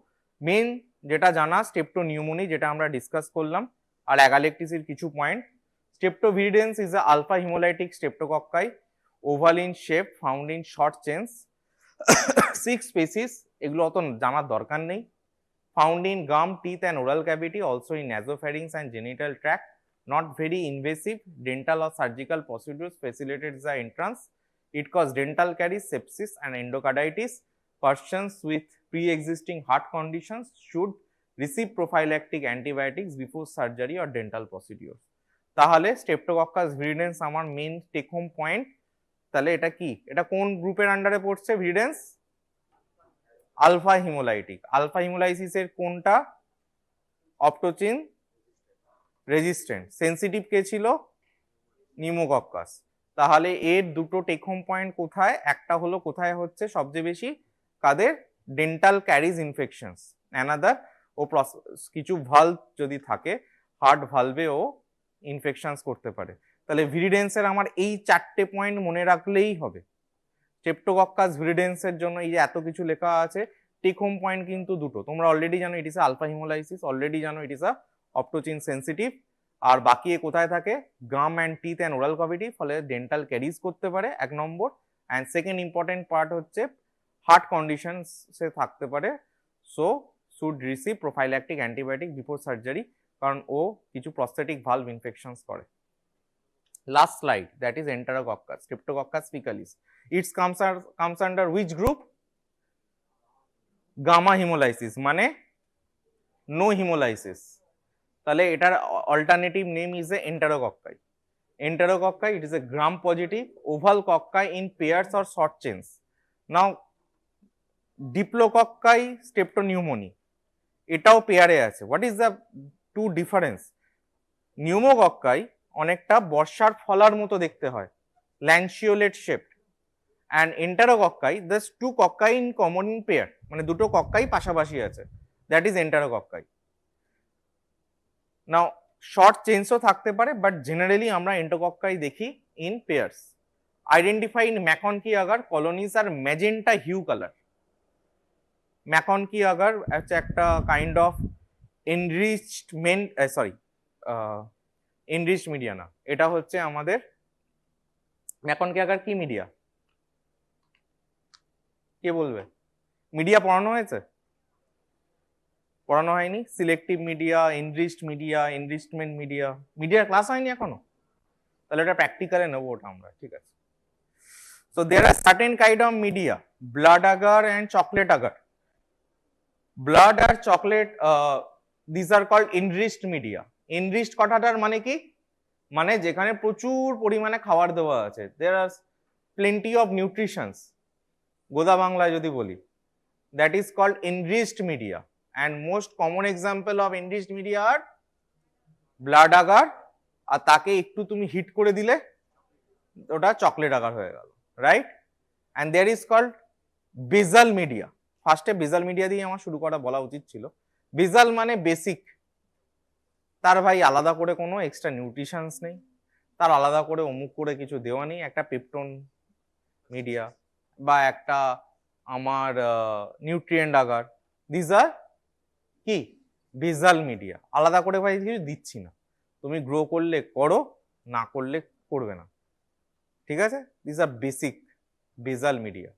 মেন যেটা জানা স্টেপ্টোনিউমোনি, যেটা আমরা ডিসকাস করলাম, আর অ্যাগালেকটিসের কিছু point. Strepto viridans is a alpha haemolytic streptococci, oval in shape, found in short chains, 6 species, এগুলো অত জানার দরকার নেই। Found in gum, teeth and oral cavity, also in nasopharynx and genital tract. Not very invasive, dental or surgical procedures facilitated the entrance. It causes dental caries, sepsis and endocarditis. Persons with pre-existing heart conditions should receive prophylactic antibiotics before surgery or dental procedures. তাহলে streptococcus ভিরিডেন্স আমার main take home point. তাহলে এটা কি, এটা কোন গ্রুপের আন্ডারে পড়ছে ভিরিডেন্স? Alpha haemolytic. আলফা হিমোলাইসিসের কোনটা? Optochin resistant. সেন্সিটিভ কে ছিল? নিউমোকক্কাস। তাহলে এর দুটো টেক হোম পয়েন্ট কোথায়? একটা হলো কোথায় হচ্ছে সবচেয়ে বেশি, কাদের? Dental caries infections. অ্যানাদার ও কিছু ভালভ যদি থাকে, হার্ট ভালভেও ইনফেকশনস করতে পারে। তাহলে ভিরিডেন্সের আমার এই 4টে পয়েন্ট মনে রাখলেই হবে। স্টেপ্টোকক্কাস ভিরিডেন্সের জন্য এই যে এত কিছু লেখা আছে, টেক হোম পয়েন্ট কিন্তু দুটো। তোমরা অলরেডি জানো ইট ইস আলফা হিমোলাইসিস, অলরেডি জানো ইট ইস আ অপটোচিন সেন্সিটিভ, আর বাকি কোথায় থাকে? Gum and teeth and oral cavity, ফলে ডেন্টাল ক্যারিজ করতে পারে, 1 number. And second important part হচ্ছে হার্ট কন্ডিশনসে থাকতে পারে, so should receive prophylactic antibiotic before surgery, কারণ ও কিছু প্রস্থেটিক ভালভ ইনফেকশনস করে। Last slide, that is Enterococcus, Streptococcus faecalis. It comes under which group? Gamma hemolysis, মানে no hemolysis. তাহলে এটার alternative name is a Enterococci. Enterococci, it is a gram positive oval cocci in pairs or short chains. Now Diplococci streptopneumoniae, এটাও পেয়ারে আছে। What is the two difference? Pneumococci অনেকটা বর্ষার ফলার মতো দেখতে হয়, lanceolate shaped, and enterococci just 2 cocci in common in pair, মানে দুটো কক্কাই পাশাপাশি আছে, that is enterococci. Now short চেইনসও থাকতে পারে, বাট জেনারেলি আমরা এন্টারোকক্কাই দেখি in pairs. Identify in MacConkey agar colonies are magenta hue colour. MacConkey agar হচ্ছে একটা kind of enrichment, enrich media না, এটা হচ্ছে আমাদের ম্যাকনকি আগার কি মিডিয়া? কে বলবে? মিডিয়া পড়ানো হয়েছে? পড়ানো হয়নি? Selective media, enriched media, enrichment media, মিডিয়ার ক্লাস হয়নি এখনো? তাহলে এটা প্র্যাকটিক্যালে নেবো ওটা আমরা, ঠিক আছে। So there are certain kind of media, blood agar and chocolate agar. Blood আর chocolate, this are called enriched media. Enriched কথাটার মানে কি? মানে যেখানে প্রচুর পরিমাণে খাবার দেওয়া আছে, there are plenty of nutritions, গোদা বাংলায় যদি বলি, that is called enriched media. And most common example of enriched media are blood agar, আর তাকে একটু তুমি হিট করে দিলে ওটা চকলেট আগার হয়ে গেল, right? And there is called basal media. ফার্স্টে বেজাল মিডিয়া দিয়ে আমার শুরু করা বলা উচিত ছিল। বেজাল মানে বেসিক, তার ভাই আলাদা করে কোনো এক্সট্রা নিউট্রিশনস নেই, তার আলাদা করে অমুক করে কিছু দেওয়া নেই, একটা পেপটন মিডিয়া বা একটা আমার নিউট্রিয়েন্ট আগার, দিস আর কি বেজাল মিডিয়া, আলাদা করে ভাই কিছু দিচ্ছি না, তুমি গ্রো করলে করো, না করলে করবে না, ঠিক আছে। দিস আর বেসিক বেজাল মিডিয়া।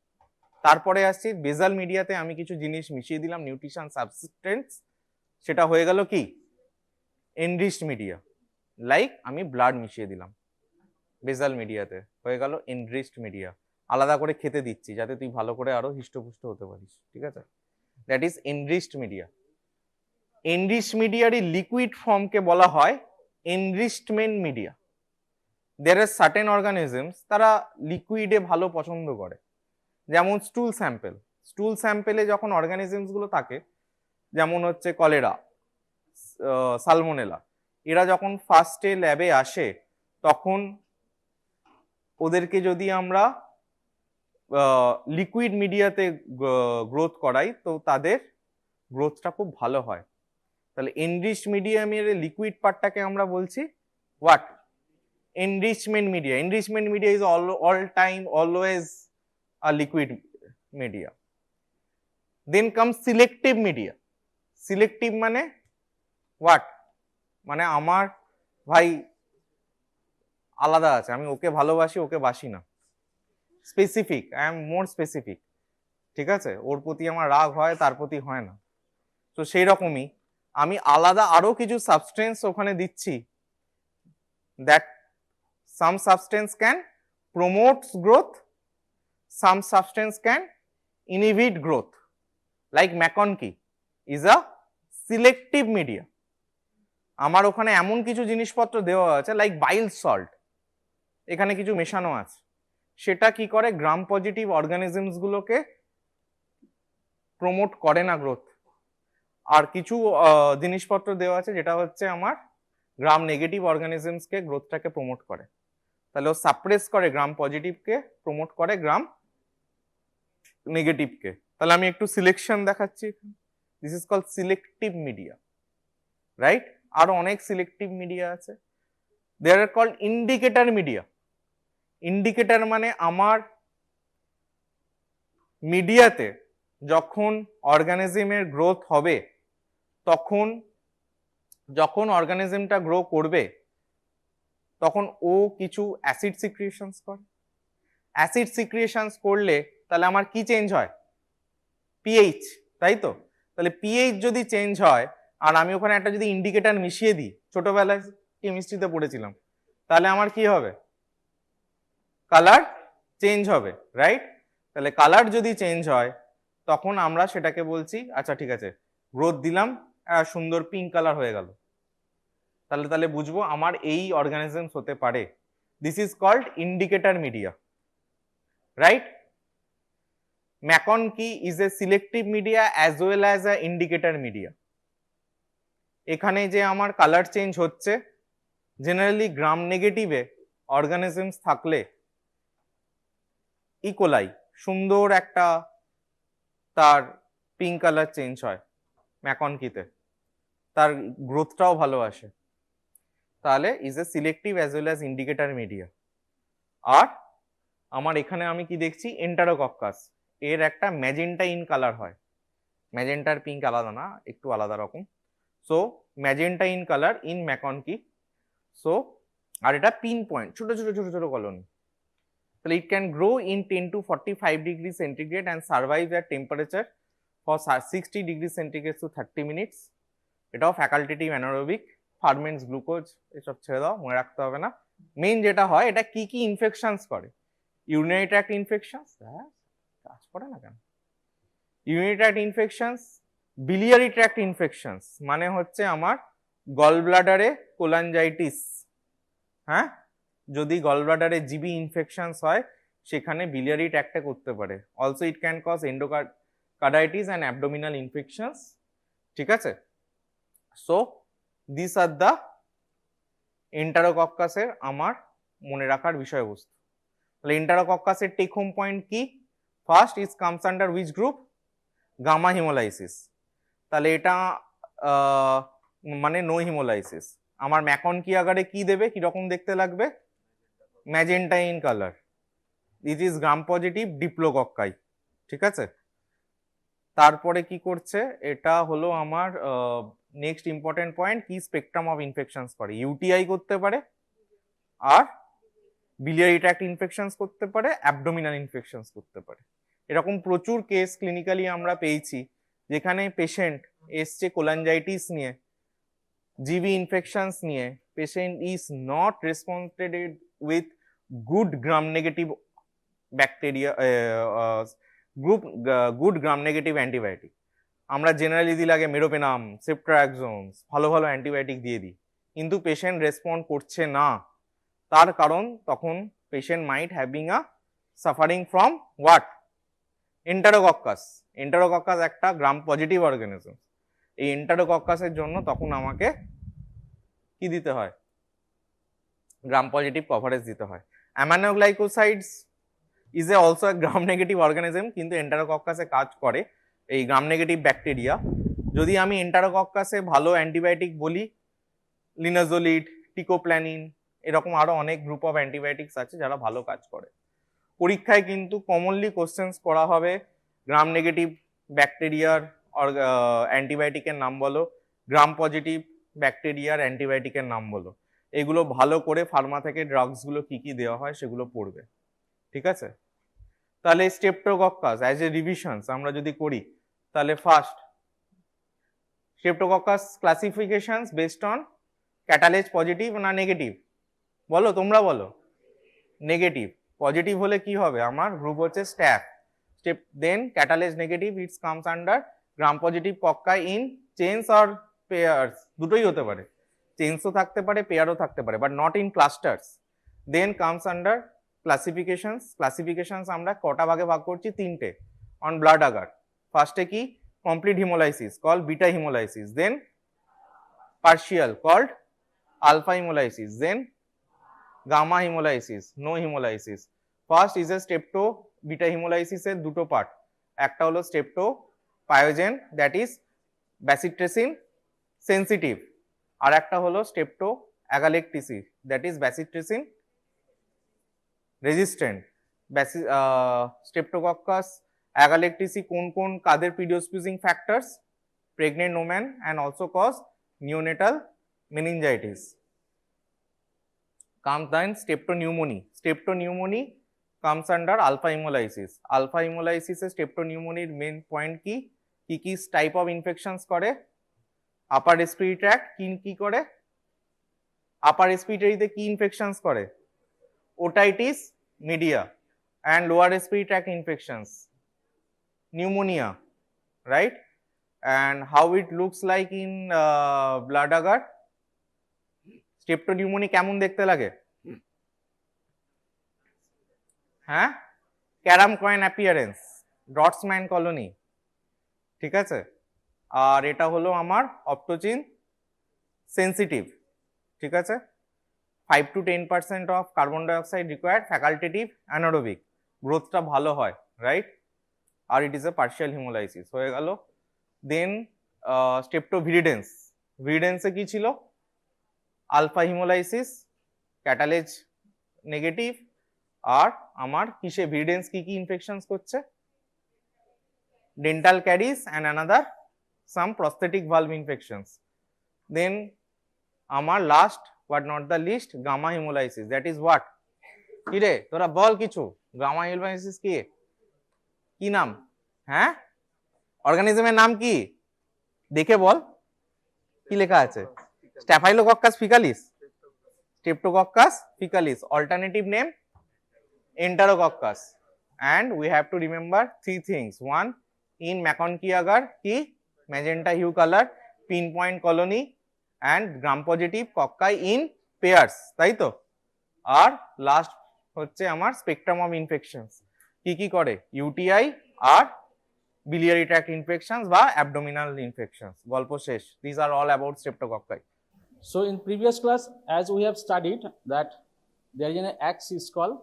তারপরে আসছি বেজাল মিডিয়াতে আমি কিছু জিনিস মিশিয়ে দিলাম, নিউট্রিশন সাবস্টেন্স, সেটা হয়ে গেল কি এনরিচড মিডিয়া, লাইক আমি ব্লাড মিশিয়ে দিলাম বেজাল মিডিয়াতে, হয়ে গেল এনরিচড মিডিয়া, আলাদা করে খেতে দিচ্ছি যাতে তুই ভালো করে আরো হৃষ্টপুষ্ট হতে পারিস, ঠিক আছে, that is enriched media. Enriched মিডিয়ারই লিকুইড ফর্মকে বলা হয় enrichment media. There are certain organisms তারা লিকুইডে ভালো পছন্দ করে, যেমন স্টুল স্যাম্পেল, স্টুল স্যাম্পেলে যখন অর্গানিজমস গুলো থাকে, যেমন হচ্ছে কলেরা, সালমোনেলা, এরা যখন ফার্স্টে ল্যাবে আসে তখন ওদেরকে যদি আমরা লিকুইড মিডিয়াতে গ্রোথ করাই তো তাদের গ্রোথটা খুব ভালো হয়। তাহলে এনরিচড মিডিয়ামের লিকুইড পার্টটাকে আমরা বলছি what, enrichment media. Enrichment media is all time always a liquid media. Then comes selective media. Selective মানে what, মানে আমার ভাই আলাদা আছে, আমি ওকে ভালোবাসি ওকে বাসি না, specific, I am more specific, ঠিক আছে, ওর প্রতি আমার রাগ হয় তার প্রতি হয় না, তো সেই রকমই আমি আলাদা আরো কিছু সাবস্টেন্স ওখানে দিচ্ছি, that some substance can promote growth, some substance can inhibit growth, like McConkey is a selective media. আমার ওখানে এমন কিছু জিনিসপত্র দেওয়া আছে লাইক বাইল সল্ট, এখানে কিছু মেশানো আছে, সেটা কি করে গ্রাম পজিটিভ অর্গানিজমস গুলোকে প্রমোট করে না গ্রোথ, আর কিছু জিনিসপত্র দেওয়া আছে যেটা হচ্ছে আমার গ্রাম নেগেটিভ অর্গানিজমসকে গ্রোথটাকে প্রমোট করে, তাহলে ও সাপ্রেস করে গ্রাম পজিটিভকে, প্রমোট করে গ্রাম নেগেটিভকে। তাহলে আমি একটু সিলেকশন দেখাচ্ছি, this is called selective media, right. আরো অনেক সিলেক্টিভ মিডিয়া আছে, there are called indicator media. Indicator মানে আমার মিডিয়াতে যখন অর্গানিজমের গ্রোথ হবে, তখন যখন অর্গানিজমটা গ্রো করবে তখন ও কিছু অ্যাসিড সিক্রিয়েশনস করে, অ্যাসিড সিক্রিয়েশনস করলে তাহলে আমার কি চেঞ্জ হয়, পিএইচ, তাই তো। তাহলে পিএইচ যদি চেঞ্জ হয় আর আমি ওখানে একটা যদি ইন্ডিকেটর মিশিয়ে দিই, ছোটবেলায় কেমিস্ট্রিতে পড়েছিলাম, তাহলে আমার কি হবে, কালার চেঞ্জ হবে, রাইট। তাহলে কালার যদি চেঞ্জ হয় তখন আমরা সেটাকে বলছি আচ্ছা ঠিক আছে গ্রোথ দিলাম, সুন্দর পিঙ্ক কালার হয়ে গেল, তাহলে বুঝবো আমার এই অর্গানিজমস হতে পারে, this is called indicator media, right. McConkey is a selective media as well as a indicator media. এখানে যে আমার কালার চেঞ্জ হচ্ছে, জেনারেলি গ্রাম নেগেটিভে অর্গানিজমস থাকলে ইকোলাই সুন্দর একটা তার পিঙ্ক কালার চেঞ্জ হয় McConkeyতে, তার গ্রোথটাও ভালো আসে, তাহলে is a selective as well as indicator media. আর আমার এখানে আমি কি দেখছি, এন্টারোকক্কাস, এর একটা ম্যাজেন্টা ইন কালার হয়, ম্যাজেন্টার পিঙ্ক আলাদা না, একটু আলাদা রকম, so magenta in colour in McConkey, so আর এটা পিন পয়েন্ট, ছোট ছোট ছোট ছোট কলোনি, তাহলে it can grow in 10 to 45 degree centigrade and survive at temperature for 60 degree centigrade to 30 minutes. এটাও ফ্যাকাল্টেটিভ অ্যানারোবিক, ফার্মেন্টস গ্লুকোজ, এসব ছেড়ে দাও, মনে রাখতে হবে না। মেইন যেটা হয়, এটা কি কি ইনফেকশনস করে, ইউরিনারি ট্র্যাক্ট ইনফেকশনস, কাজ করে না কেন, urinary tract infections, biliary tract infections মানে হচ্ছে আমার গল ব্লাডারে কোলাঞ্জাইটিস, হ্যাঁ, যদি গল ব্লাডারে জিবি ইনফেকশনস হয় সেখানে বিলিয়ারি ট্র্যাক্টে করতে পারে। Also it can cause endocarditis and abdominal infections, ঠিক আছে। সো দিস আর দ্য এন্টারোকক্কাসের আমার মনে রাখার বিষয়বস্তু। তাহলে এন্টারোকক্কাসের টেক হোম পয়েন্ট কি, first is comes under which group, gamma haemolysis, তাহলে এটা মানে নো হিমোলাইসিস। আমার McConkey আগারে কি দেবে, কিরকম দেখতে লাগবে, magenta in colour, this is gram positive diplococci, ঠিক আছে। তারপরে কি করছে, এটা হলো আমার নেক্সট ইম্পর্টেন্ট পয়েন্ট, কি স্পেকট্রাম অফ ইনফেকশনস করে, ইউটিআই করতে পারে, আর বিলিয়ারি ট্র্যাক্ট ইনফেকশনস করতে পারে, অ্যাবডোমিনাল ইনফেকশনস করতে পারে। এরকম প্রচুর কেস ক্লিনিক্যালি আমরা পেয়েছি যেখানে পেশেন্ট এসছে কোলাঞ্জাইটিস নিয়ে, জিবি ইনফেকশনস নিয়ে, patient is not responded with good gram negative bacteria, good gram negative antibiotic. আমরা জেনারেলি দিই লাগে মেরোপেনাম, সেপ্ট্রাক্সোনস, ভালো ভালো অ্যান্টিবায়োটিক দিয়ে দিই, কিন্তু পেশেন্ট রেসপন্ড করছে না। তার কারণ তখন patient might having a suffering from what, enterococcus. Enterococcus একটা গ্রাম পজিটিভ অর্গানিজম। এই এন্টারোকক্কাসের জন্য তখন আমাকে কি দিতে হয়, গ্রাম পজিটিভ কভারেজ দিতে হয়। Aminoglycosides is a also a gram negative organism, কিন্তু এন্টারোকক্কাসে কাজ করে এই গ্রাম নেগেটিভ ব্যাকটেরিয়া। যদি আমি এন্টারোকক্কাসে ভালো অ্যান্টিবায়োটিক বলি, লিনাজোলিড, টিকোপ্ল্যানিন, এরকম আরো অনেক গ্রুপ অফ অ্যান্টিবায়োটিক্স আছে যারা ভালো কাজ করে। পরীক্ষায় কিন্তু কমনলি কোশ্চেন্স করা হবে, গ্রাম নেগেটিভ ব্যাকটেরিয়ার অ্যান্টিবায়োটিকের নাম বলো, গ্রাম পজিটিভ ব্যাকটেরিয়ার অ্যান্টিবায়োটিকের নাম বলো। এগুলো ভালো করে ফার্মা থেকে ড্রাগসগুলো কি কি দেওয়া হয় সেগুলো পড়বে, ঠিক আছে। তাহলে স্ট্রেপ্টোকক্কাস অ্যাজ এ রিভিশনস আমরা যদি করি, তাহলে first streptococcus classifications based on catalase positive না নেগেটিভ, বলো তোমরা বলো। নেগেটিভ। পজিটিভ হলে কি হবে, আমার গ্রুপ হচ্ছে staph strep, then catalase negative, it's comes under gram positive cocci in chains or pairs, দুটোই হতে পারে, চেইনসও থাকতে পারে, পেয়ারও থাকতে পারে, but not in clusters. Then comes under classifications. Classifications আমরা কটা ভাগে ভাগ করছি, তিনটে। অন ব্লাড আগার, ফার্স্টে কি complete haemolysis call beta haemolysis, then partial called alpha haemolysis, then gamma haemolysis, no haemolysis. First is a strepto beta haemolysis এর দুটো পার্ট, একটা হলো strepto pyogenes that is bacitracin sensitive, আর একটা হলো strepto agalactiae that is bacitracin resistant. Streptococcus agalactiae কোন কোন কাদের predisposing factors, pregnant woman and also cause neonatal meningitis. comes then streptopneumony. Streptopneumony comes under alpha hemolysis. Alpha hemolysis A streptopneumony main point কি কি type of infections করে, আপার respiratory tract কি করে, আপার রেসপিরেটরিতে কি infections করে, otitis media, and lower respiratory tract infections, pneumonia, right? And how it looks like in blood agar, স্ট্রেপ্টোনিউমোনি কেমন দেখতে লাগে, হ্যাঁ, ক্যারাম কয়েন অ্যাপিয়ারেন্স, ডটসম্যান কলোনি, ঠিক আছে। আর এটা হলো আমার অপটোজিন সেন্সিটিভ, ঠিক আছে। 5 to 10% of carbon dioxide required, facultative anaerobic, গ্রোথটা ভালো হয়, রাইট। আর it is a partial haemolysis হয়ে গেল। দেন স্টেপ্টোভিরিডেন্স, ভিরিডেন্সে কি ছিল, আলফা হিমোলাইসিস, ক্যাটালেজ নেগেটিভ, আর আমার কিসে ভিরিডেন্স কি কি ইনফেকশনস করছে, dental caries and another some prosthetic valve infections. Then আমার last but not the least gamma haemolysis, that is what, কি রে তোরা বল কিছু, গামা হিমোলাইসিস কি, কি নাম, হ্যাঁ অর্গানিজমের নাম কি দেখে বল, কি লেখা আছে, staphylococcus faecalis, streptococcus faecalis, alternative name enterococcus, and we have to remember 3 things. One, in McConkey agar ki magenta hue color, pinpoint colony and gram positive cocci in pairs, তাই তো। আর লাস্ট হচ্ছে আমার স্পেকট্রাম অফ ইনফেকশনস, কি করে, UTI আর biliary tract infections বা abdominal infections, গল্প শেষ। These are all about streptococci. So in previous class, as we have studied that there is an axis called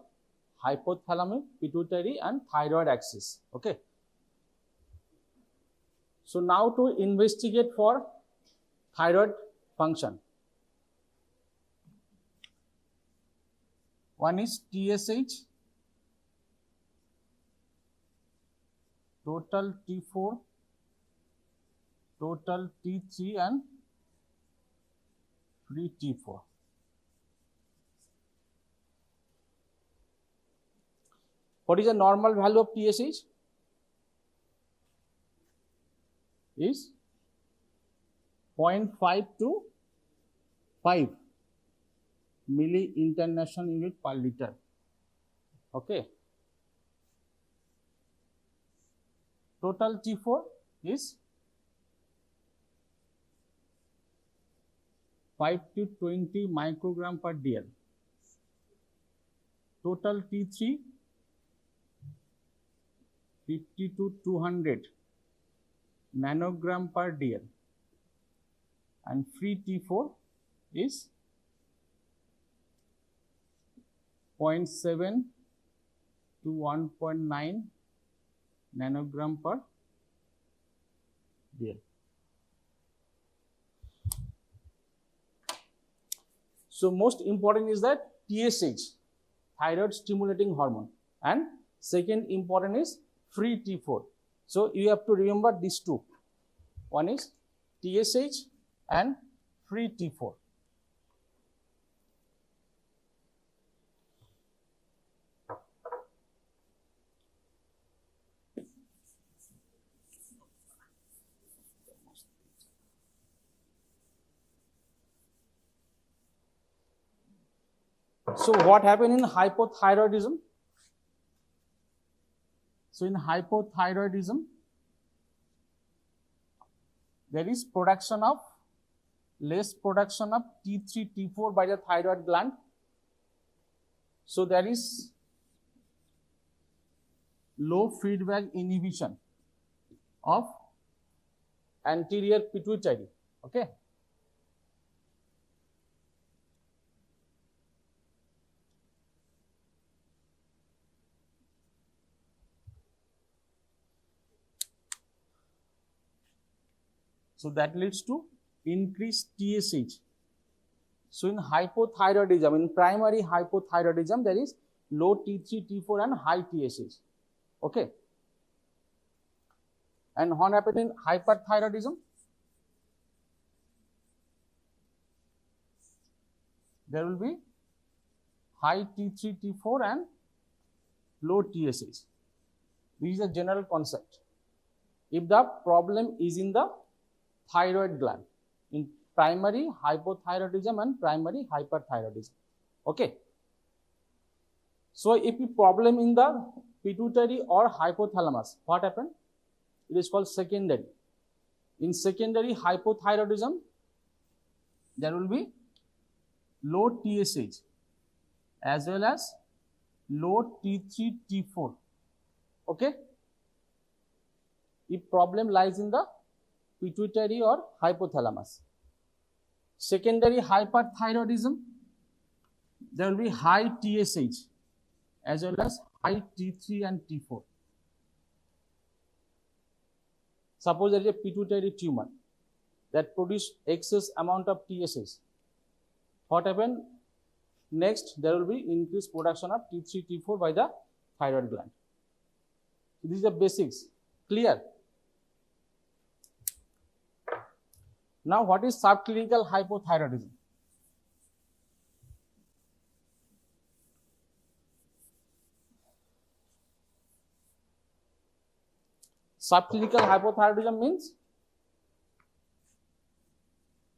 hypothalamic, pituitary and thyroid axis, okay. So now to investigate for thyroid function. One is TSH, total T4, total T3 and free T4. What is the normal value of TSH? Is 0.5 to 5 milli international unit per liter. Okay. Total T4 is 5 to 20 microgram per dl. Total T3 50 to 200 nanogram per dl, and free T4 is 0.7 to 1.9 nanogram per dl. So most important is that TSH, thyroid stimulating hormone, and second important is free T4. So you have to remember these two. One is TSH and free T4. So what happened in hypothyroidism? So in hypothyroidism, there is production of less production of T3, T4 by the thyroid gland. So there is low feedback inhibition of anterior pituitary. Okay. So that leads to increased TSH. So in hypothyroidism, in primary hypothyroidism, there is low T3, T4 and high TSH. Okay. And what happened in hyperthyroidism? There will be high T3, T4 and low TSH. This is a general concept. If the problem is in the thyroid gland, in primary hypothyroidism and primary hyperthyroidism. Okay. So if a problem in the pituitary or hypothalamus, what happened? It is called secondary. In secondary hypothyroidism, there will be low TSH as well as low T3, T4. Okay. If problem lies in the pituitary or hypothalamus. Secondary hyperthyroidism, there will be high TSH as well as high T3 and T4. Suppose there is a pituitary tumor that produces excess amount of TSH. What happens? Next, there will be increased production of T3, T4 by the thyroid gland. So this is the basics. Clear? Now, what is subclinical hypothyroidism? Subclinical hypothyroidism means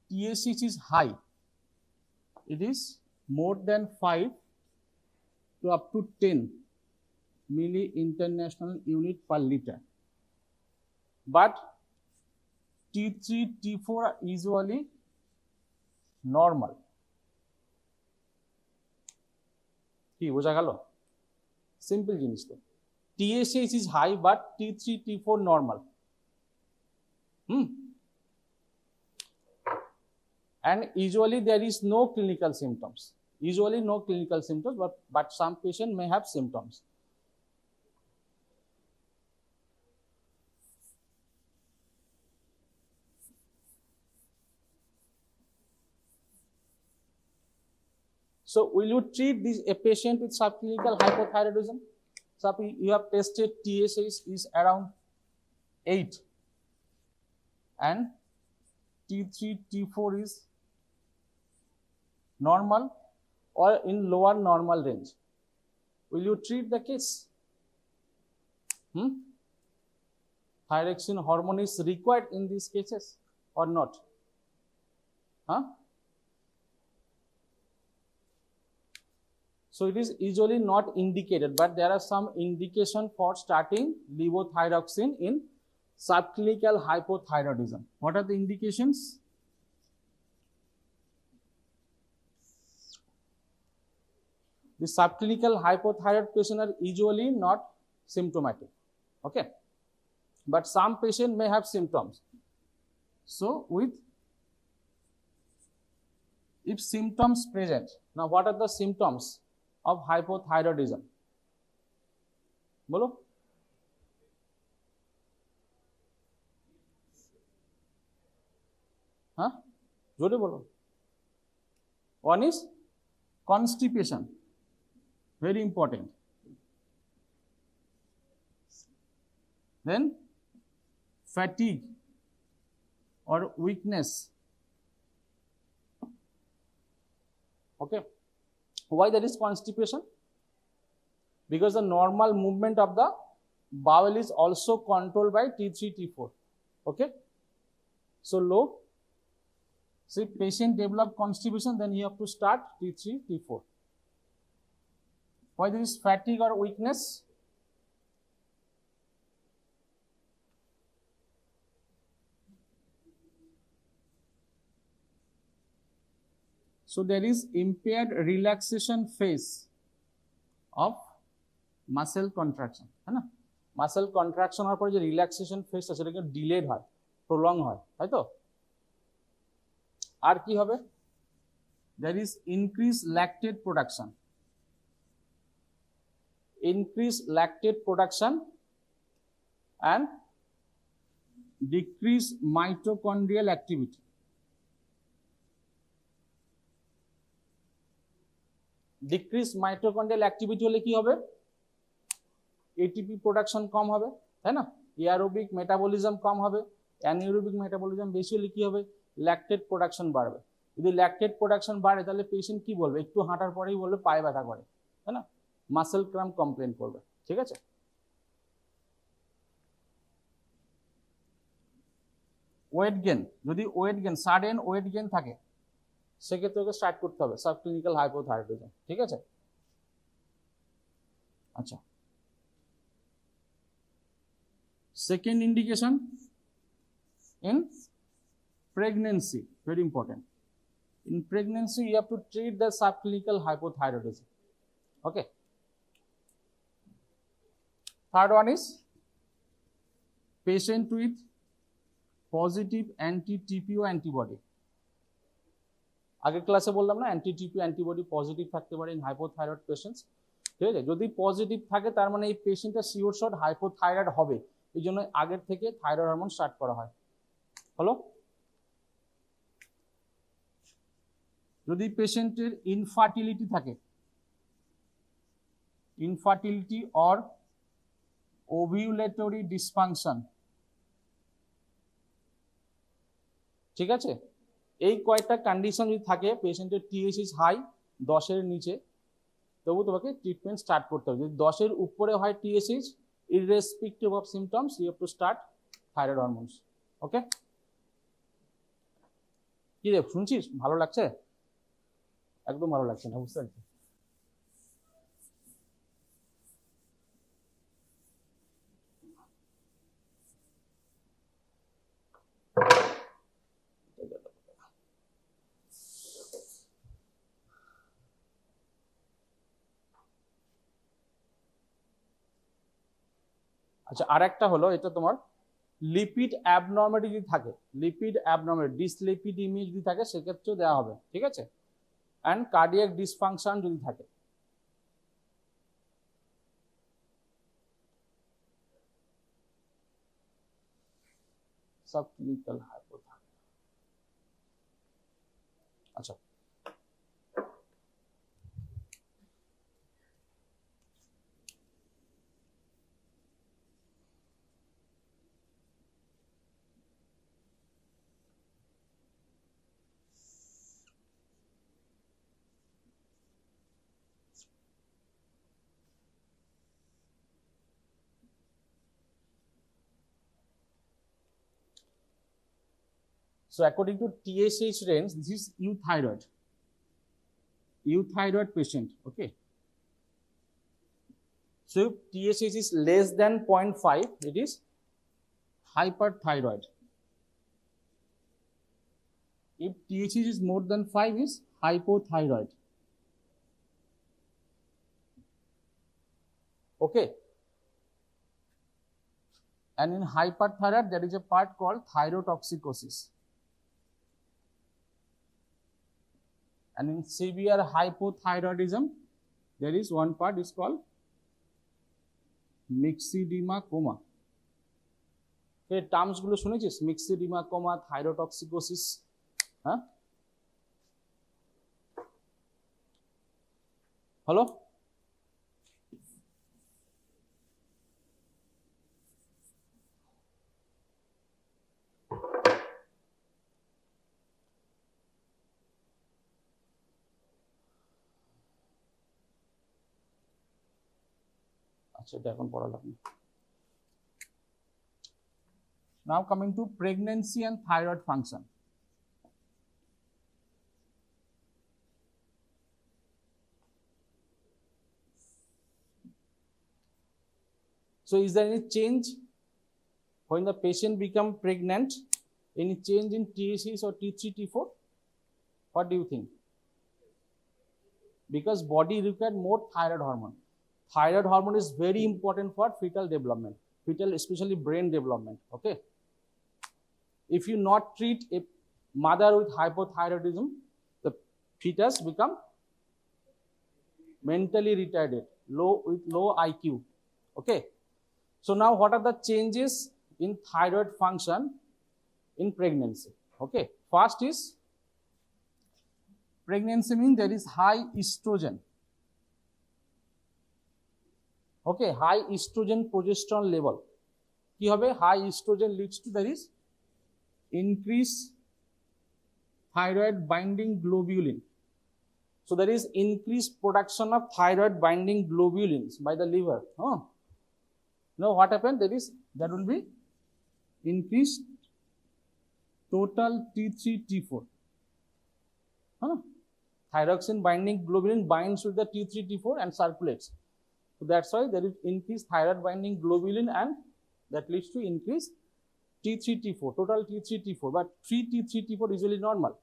TSH is high. It is more than 5 to up to 10 milli international unit per liter. But T3, T4 are usually normal. কি বোঝা গেল? Simple জিনিস তো। TSH is high but T3, T4 normal. And usually there is no clinical symptoms. Usually no clinical symptoms, but some patient may have symptoms. So will you treat this a patient with subclinical hypothyroidism? Suppose you have tested TSH is around 8 and T3, T4 is normal or in lower normal range. Will you treat the case? Thyroxine hormone is required in these cases or not? So it is usually not indicated, but there are some indication for starting levothyroxine in subclinical hypothyroidism. What are the indications? The subclinical hypothyroid patients are usually not symptomatic, okay? But some patient may have symptoms. So if symptoms present, now what are the symptoms of hypothyroidism? Bolo? Jode bolo. One is constipation, very important. Then fatigue or weakness. Okay. Why there is constipation? Because the normal movement of the bowel is also controlled by T3, T4. Okay. So low. So if patient develop constipation, then you have to start T3, T4. Why there is fatigue or weakness? So there is impaired relaxation phase of muscle contraction. है ना? Muscle contraction और पर जो relaxation phase আছে সেটা delayed হয়, prolong হয়, তাই তো? আর কি হবে? There is increased lactate production. Increased lactate production and decreased mitochondrial activity. Decreased mitochondrial activity হলে কি হবে? ATP production কম হবে, তাই না? Aerobic metabolism কম হবে, anaerobic metabolism বেশি হলে কি হবে? Lactate production বাড়বে। যদি lactate production বাড়ে তাহলে পেশেন্ট কি বলবে? একটু হাঁটার পরেই বলবে পায়ে ব্যথা করে, তাই না? মাসেল ক্র্যাম্প কমপ্লেন করবে, ঠিক আছে? ওয়েট গেইন, যদি weight gain sudden weight gain থাকে সেক্ষেত্রে ওকে স্টার্ট করতে হবে সাবক্লিনিক্যাল হাইপোথাইরয়েডিজম, ঠিক আছে? আচ্ছা, second indication in pregnancy, very important. In pregnancy you have to treat the subclinical hypothyroidism. Okay. Third one is patient with positive anti-TPO antibody. আগের ক্লাসে বললাম না অ্যান্টি-টিপি অ্যান্টিবডি পজিটিভ থাকতে পারে ইন হাইপোথাইরয়েড পেশেন্টস, ঠিক আছে? যদি পজিটিভ থাকে তার মানে এই পেশেন্টটা শিওর শট হাইপোথাইরয়েড হবে, এই জন্য আগের থেকে থাইরয়েড হরমোন স্টার্ট করা হয়। হলো? যদি পেশেন্টের ইনফার্টিলিটি থাকে, ইনফার্টিলিটি অর ওভিউলেটরি ডিসফাংশন, ঠিক আছে? এই কয়েকটা কন্ডিশন যদি থাকে, পেশেন্টের টিএসএইচ হাই 10 এর নিচে, তবু তোমাকে ট্রিটমেন্ট স্টার্ট করতে হবে। যদি 10 এর উপরে হয় TSH, irrespective of symptoms you have to start thyroid hormones. Okay, কি রে শুনছিস? ভালো লাগছে? একদম ভালো লাগছে না, বুঝতে পারছি। আচ্ছা, আর একটা হলো এটা তোমার লিপিড অ্যাবনর্মালিটি যদি থাকে, লিপিড অ্যাবনর্মালিটি ডিসলিপিডিমিয়া যদি থাকে সেক্ষেত্রেও দেওয়া হবে, ঠিক আছে? অ্যান্ড কার্ডিয়াক ডিসফাংশন যদি থাকে। Subclinical hypothyroidism. আচ্ছা, So according to TSH range, this is euthyroid patient. Okay. So if TSH is less than 0.5, it is hyperthyroid. If TSH is more than 5, is hypothyroid. Okay. And in hyperthyroid, there is a part called thyrotoxicosis. And in severe hypothyroidism, there is one part is called myxedema coma. Okay, terms gulo শুনেছিস? Myxedema coma, thyrotoxicosis. Huh? Hello? Now coming to pregnancy and thyroid function. So is there any change when the patient become pregnant? Any change in TSH or T3, T4? What do you think? Because body requires more thyroid hormone. Thyroid hormone is very important for fetal development, especially brain development. Okay. If you not treat a mother with hypothyroidism, the fetus become mentally retarded, with low IQ. Okay. So now what are the changes in thyroid function in pregnancy? Okay. First is pregnancy means there is high estrogen. Okay, high estrogen progesterone level. Ki hobe? High estrogen leads to there is increased thyroid binding globulin. So there is increased production of thyroid binding globulins by the liver. Now what happened? There will be increased total T3, T4. Thyroxine binding globulin binds with the T3, T4 and circulates. So that's why there is increased thyroid binding globulin and that leads to increased T3, T4, total T3, T4, but 3 T3, T4 is usually normal.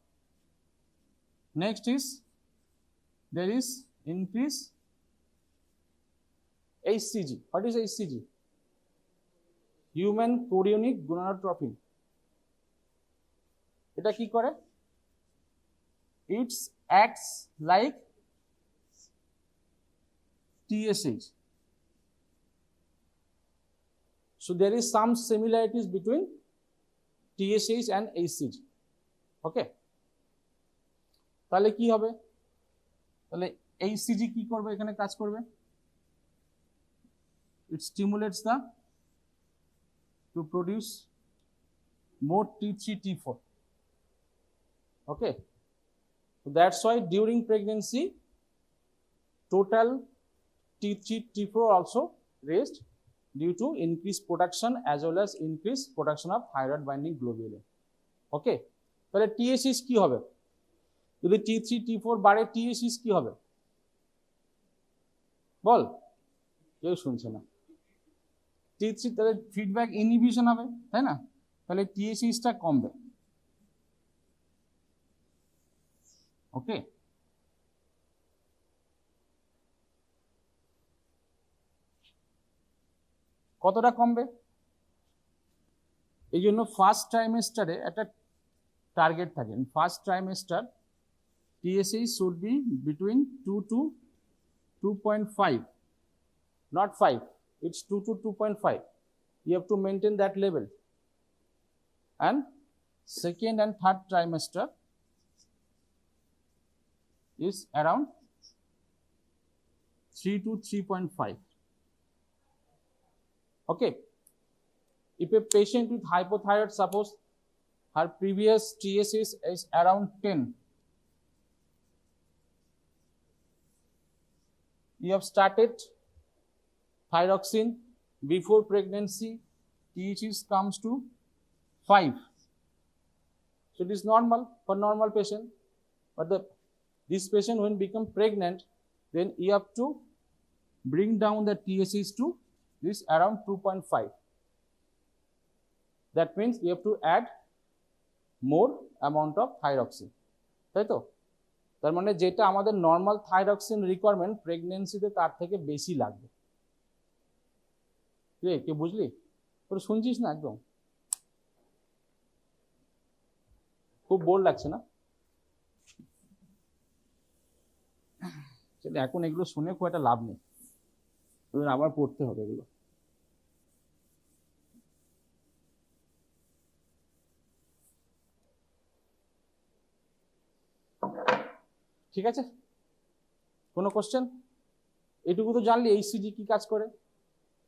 Next is, there is increased HCG. What is HCG? Human chorionic gonadotropin. Eta ki kore? It acts like TSH. So there is some similarities between TSH and HCG. Okay. তাহলে কি হবে? তাহলে HCG কি করবে এখানে কাজ করবে? It stimulates to produce more T3, T4. Okay. So that's why during pregnancy, total T3, T4 also raised due to increased production as well as increased production of thyroid binding globulin. Okay. তাহলে TSH কি হবে? যদি T3, T4 বাড়ে TSH কি হবে? বল, কেউ শুনছে না। T3 তাহলে ফিডব্যাক ইনহিবিশন হবে, তাই না? তাহলে TSH টা কমবে। ওকে। কতটা কমবে? এই জন্য ফার্স্ট ট্রাইমেস্টারে একটা টার্গেট থাকে। First trimester TSH should be between 2 to 2.5, not 5. It's 2 to 2.5. You have to maintain that level. And second and third trimester is around 3 to 3.5. Okay. If a patient with hypothyroid, suppose her previous TSH is around 10, you have started thyroxine before pregnancy, TSH comes to 5. So it is normal for normal patient. But this patient when become pregnant, then you have to bring down the TSH to this around 2.5. That means you have to add more amount of thyroxine. তাই তো? তার মানে যেটা আমাদের normal thyroxine requirement প্রেগন্যান্সিতে তার থেকে বেশি লাগবে। কে বুঝলি? তোর শুনছিস না একদম? খুব বোর লাগছে না? এখন এগুলো শুনে খুব একটা লাভ নেই, আবার পড়তে হবে এগুলো। ঠিক আছে, কোনো কোশ্চেন? এটুকু তো জানলি এইসিজি কি কাজ করে।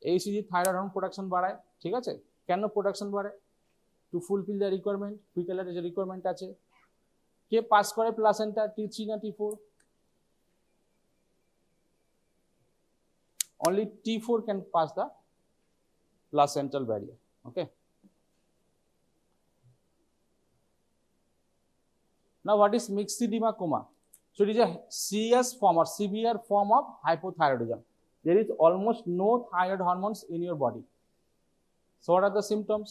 এইসিজি থাইরয়েড হরমোন প্রোডাকশন বাড়ায়, ঠিক আছে। কেন প্রোডাকশন বাড়ে? টু ফুলফিল দ্য রিকোয়ারমেন্ট, ফিটালের যে রিকোয়ারমেন্ট আছে। কে পাস করে প্লাসেন্টা, T3 না T4? Only T4 can pass the placental barrier. Okay. Now, what is myxedema coma? So it is a serious form or severe form of hypothyroidism. There is almost no thyroid hormones in your body. So what are the symptoms?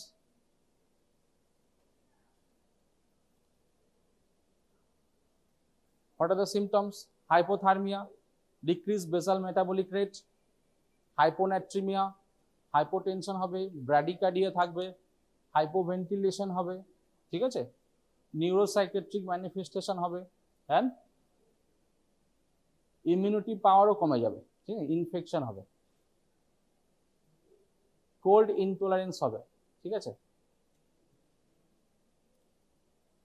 What are the symptoms? Hypothermia, decreased basal metabolic rate, hyponatremia, hypotension হবে, bradycardia থাকবে, hypoventilation হবে, ঠিক আছে, neuropsychiatric manifestation হবে, and immunity পাওয়ারও কমে যাবে, ঠিক আছে, ইনফেকশন হবে, কোল্ড ইনটলারেন্স হবে, ঠিক আছে।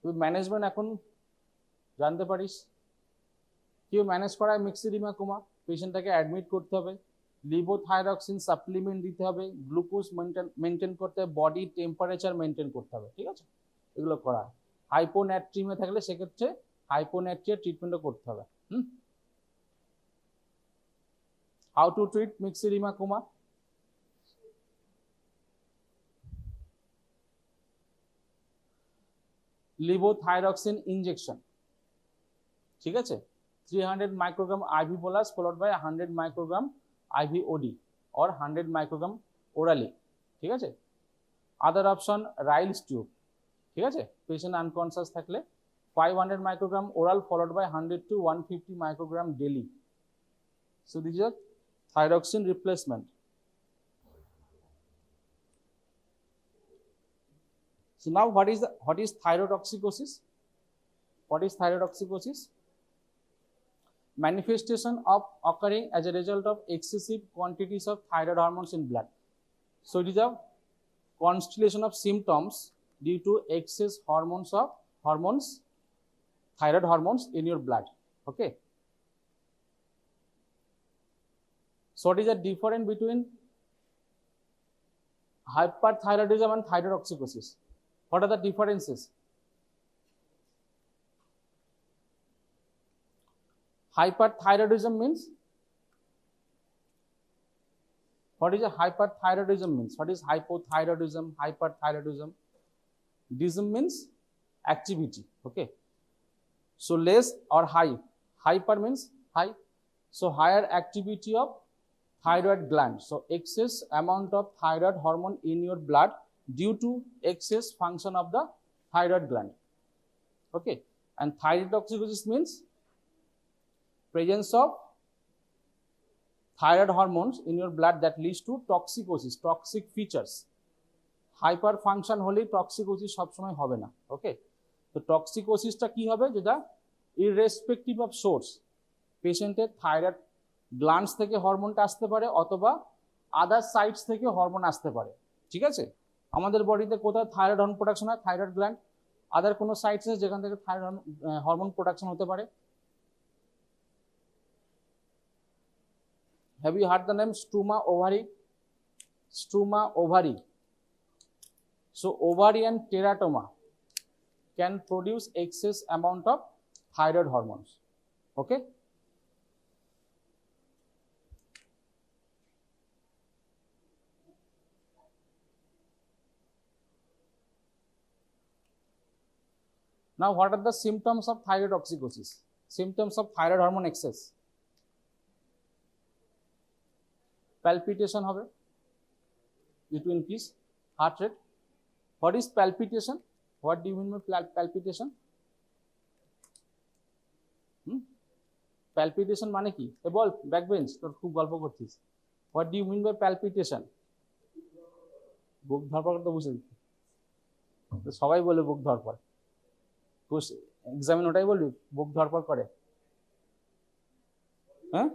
তুই ম্যানেজমেন্ট এখন জানতে পারিস, কেউ ম্যানেজ করায় মিক্সিডিমা কোমা, পেশেন্টটাকে অ্যাডমিট করতে হবে, লিভোথাইরক্সিন সাপ্লিমেন্ট দিতে হবে, গ্লুকোজ মেনটেন করতে হবে, বডি টেম্পারেচার মেনটেন করতে হবে, ঠিক আছে, এগুলো করা। হাইপোন্যাট্রিমিয়া থাকলে সেক্ষেত্রে হাইপোন্যাট্রিয়া ট্রিটমেন্টও করতে হবে। How to treat myxoedema coma? Levothyroxine injection, ঠিক আছে, 300 microgram IV bolus followed by 100 microgram IV OD or 100 microgram orally, ঠিক আছে। আদার অপশন রাইলস টিউব, ঠিক আছে, পেশেন্ট আনকনসিয়াস থাকলে 500 microgram oral followed by 100 to 150 microgram daily. So these are thyroxine replacement. So now what is thyrotoxicosis? What is thyrotoxicosis? Manifestation of occurring as a result of excessive quantities of thyroid hormones in blood. So it is a constellation of symptoms due to excess thyroid hormones in your blood. Okay. So what is the difference between hyperthyroidism and thyrotoxicosis? What are the differences? Hyperthyroidism means, what is a hyperthyroidism means? What is hypothyroidism, hyperthyroidism? Dism means activity, okay. So less or high. Hyper means high. So higher activity of thyroid gland. So excess amount of thyroid hormone in your blood due to excess function of the thyroid gland, okay. And thyrotoxicosis means presence of thyroid hormones in your blood that leads to toxicosis, toxic features. Hyper function হলে toxicosis সবসময় হবে না, ওকে। তো টক্সিকোসিসটা কি হবে, যেটা irrespective of swords, পেশেন্টের thyroid glands থেকে হরমোনটা আসতে পারে অথবা আদার সাইটস থেকে হরমোন আসতে পারে, ঠিক আছে। আমাদের বডিতে কোথায় থাইরয়েড হরমোন প্রোডাকশন হয়? Thyroid gland. আদার কোনো সাইটস আছে যেখান থেকে থাইরয়েড হরমোন প্রোডাকশন হতে পারে? Have you heard the name struma ovary? Struma ovary. So ovarian teratoma can produce excess amount of thyroid hormones, okay. Now, what are the symptoms of thyrotoxicosis? Symptoms of thyroid hormone excess. Palpitation হবে due to increase heart rate. What is palpitation? What do you mean by palpitation? Palpitation মানে কি? এ বল ব্যাকবেঞ্চ, তোর খুব গল্প করছিস। What do you mean by palpitation? বুক ধরপড় তো বুঝে, সবাই বলে বুক ধরপড়, এক্সামিন ওটাই বলবি বুক ধরপড় করে। হ্যাঁ,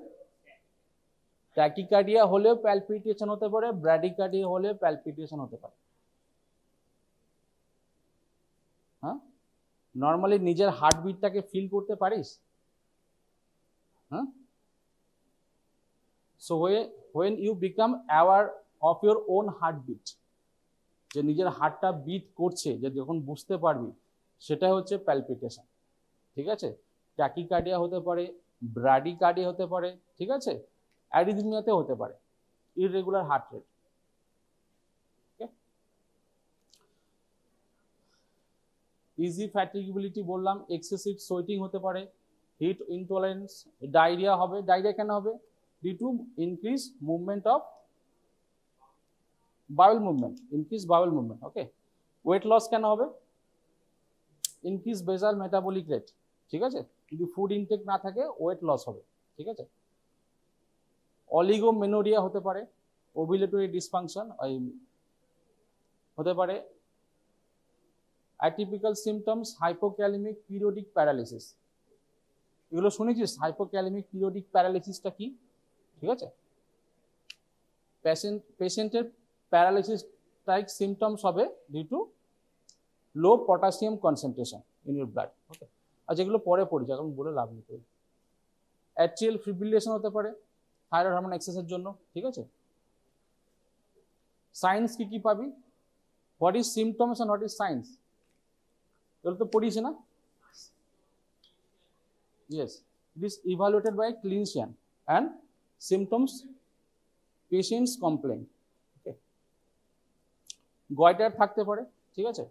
ট্যাকিকার্ডিয়া হলেও প্যালপিটেশন হতে পারে, ব্র্যাডিকার্ডিয়া হলেও প্যালপিটেশন হতে পারে। হ্যাঁ, নর্মালি নিজের হার্টবিটটাকে ফিল করতে পারিস? হ্যাঁ, so when you become aware of your own heartbeat, যে নিজের হার্টটা বিট করছে, যে যখন বুঝতে পারবি, সেটাই হচ্ছে প্যালপিটেশন। ঠিক আছে, ট্যাকিকার্ডিয়া হতে পারে, ব্র্যাডিকার্ডিয়া হতে পারে, ঠিক আছে, অ্যারিথমিয়াতে হতে পারে, irregular heart rate. Easy fatigability বললাম, এক্সেসিভ সোয়েটিং হতে পারে, হিট ইনটলারেন্স, ডায়রিয়া হবে। ডায়রিয়া কেন হবে? Due to increase movement of bowel movement, increase bowel movement. Okay, weight loss কেন হবে? Increase basal metabolic rate. ঠিক আছে, যদি ফুড ইনটেক না থাকে ওয়েট লস হবে। ঠিক আছে, অলিগোমেনোরিয়া হতে পারে, ওভিলেটরি ডিসফাংশন হতে পারে। Atypical symptoms, hypokalaemic periodic paralysis. এগুলো শুনেছিস? হাইপোক্যালেমিক পিরিয়ডিক প্যারালিসিসটা কি? ঠিক আছে, পেশেন্টের প্যারালিসিস টাইপ সিমটমস হবে due to low potassium concentration in your blood. Okay, আর যেগুলো পরে পড়ি, এখন বলে লাভ নেই। অ্যাট্রিয়াল ফিব্রিলেশন হতে পারে থাইরয়েড হরমোন এক্সেসের জন্য। ঠিক আছে, সাইন্স কি কি পাবি? What is symptoms and what is signs, এগুলো তো পড়িস না? Yes, it is evaluated by clinician and symptoms patients complain. Okay, goitre থাকতে পারে। ঠিক আছে,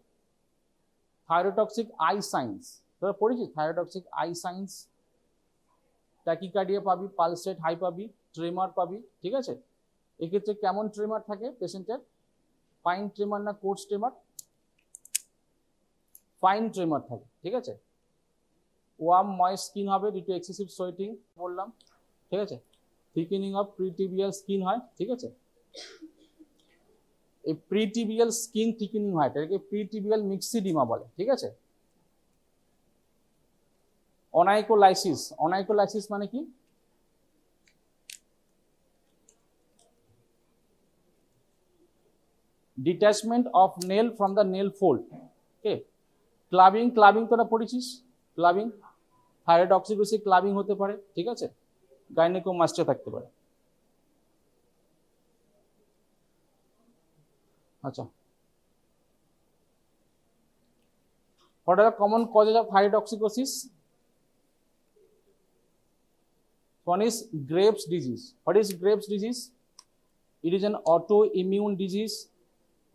থাইরোটক্সিক আই সাইন্স, তোরা পড়েছিস থাইরোটক্সিক আই সাইন্স। ট্যাকিকার্ডিয়া পাবি, পালস রেট হাই পাবি, ট্রেমার পাবি। ঠিক আছে, এক্ষেত্রে কেমন ট্রেমার থাকে পেশেন্টের? ফাইন ট্রেমার না কোর্স ট্রেমার? ফাইন ট্রেমার থাকে। ঠিক আছে, ওয়ার্ম ময়েস্ট স্কিন হবে ডিউ টু এক্সেসিভ সোয়েটিং বললাম। ঠিক আছে, থিকেনিং অফ প্রিটিবিয়াল স্কিন হয়। ঠিক আছে, এই প্রিটিবিয়াল স্কিন থিকেনিং হয়, এটাকে প্রিটিবিয়াল মিক্সিডিমা বলে। ঠিক আছে, অনাইকোলাইসিস, অনাইকোলাইসিস মানে কি? Detachment of nail from the nail fold. Okay, clubbing, clubbing তোরা পড়েছিস? ক্লাবিং, থাইরয়েডক্সিকোসিস ক্লাবিং হতে পারে। ঠিক আছে, গাইনেকোমাস্টিয়া থাকতে পারে। আচ্ছা, what are the common causes of thyrotoxicosis? One is Graves' disease. What is Graves' disease? It is an autoimmune disease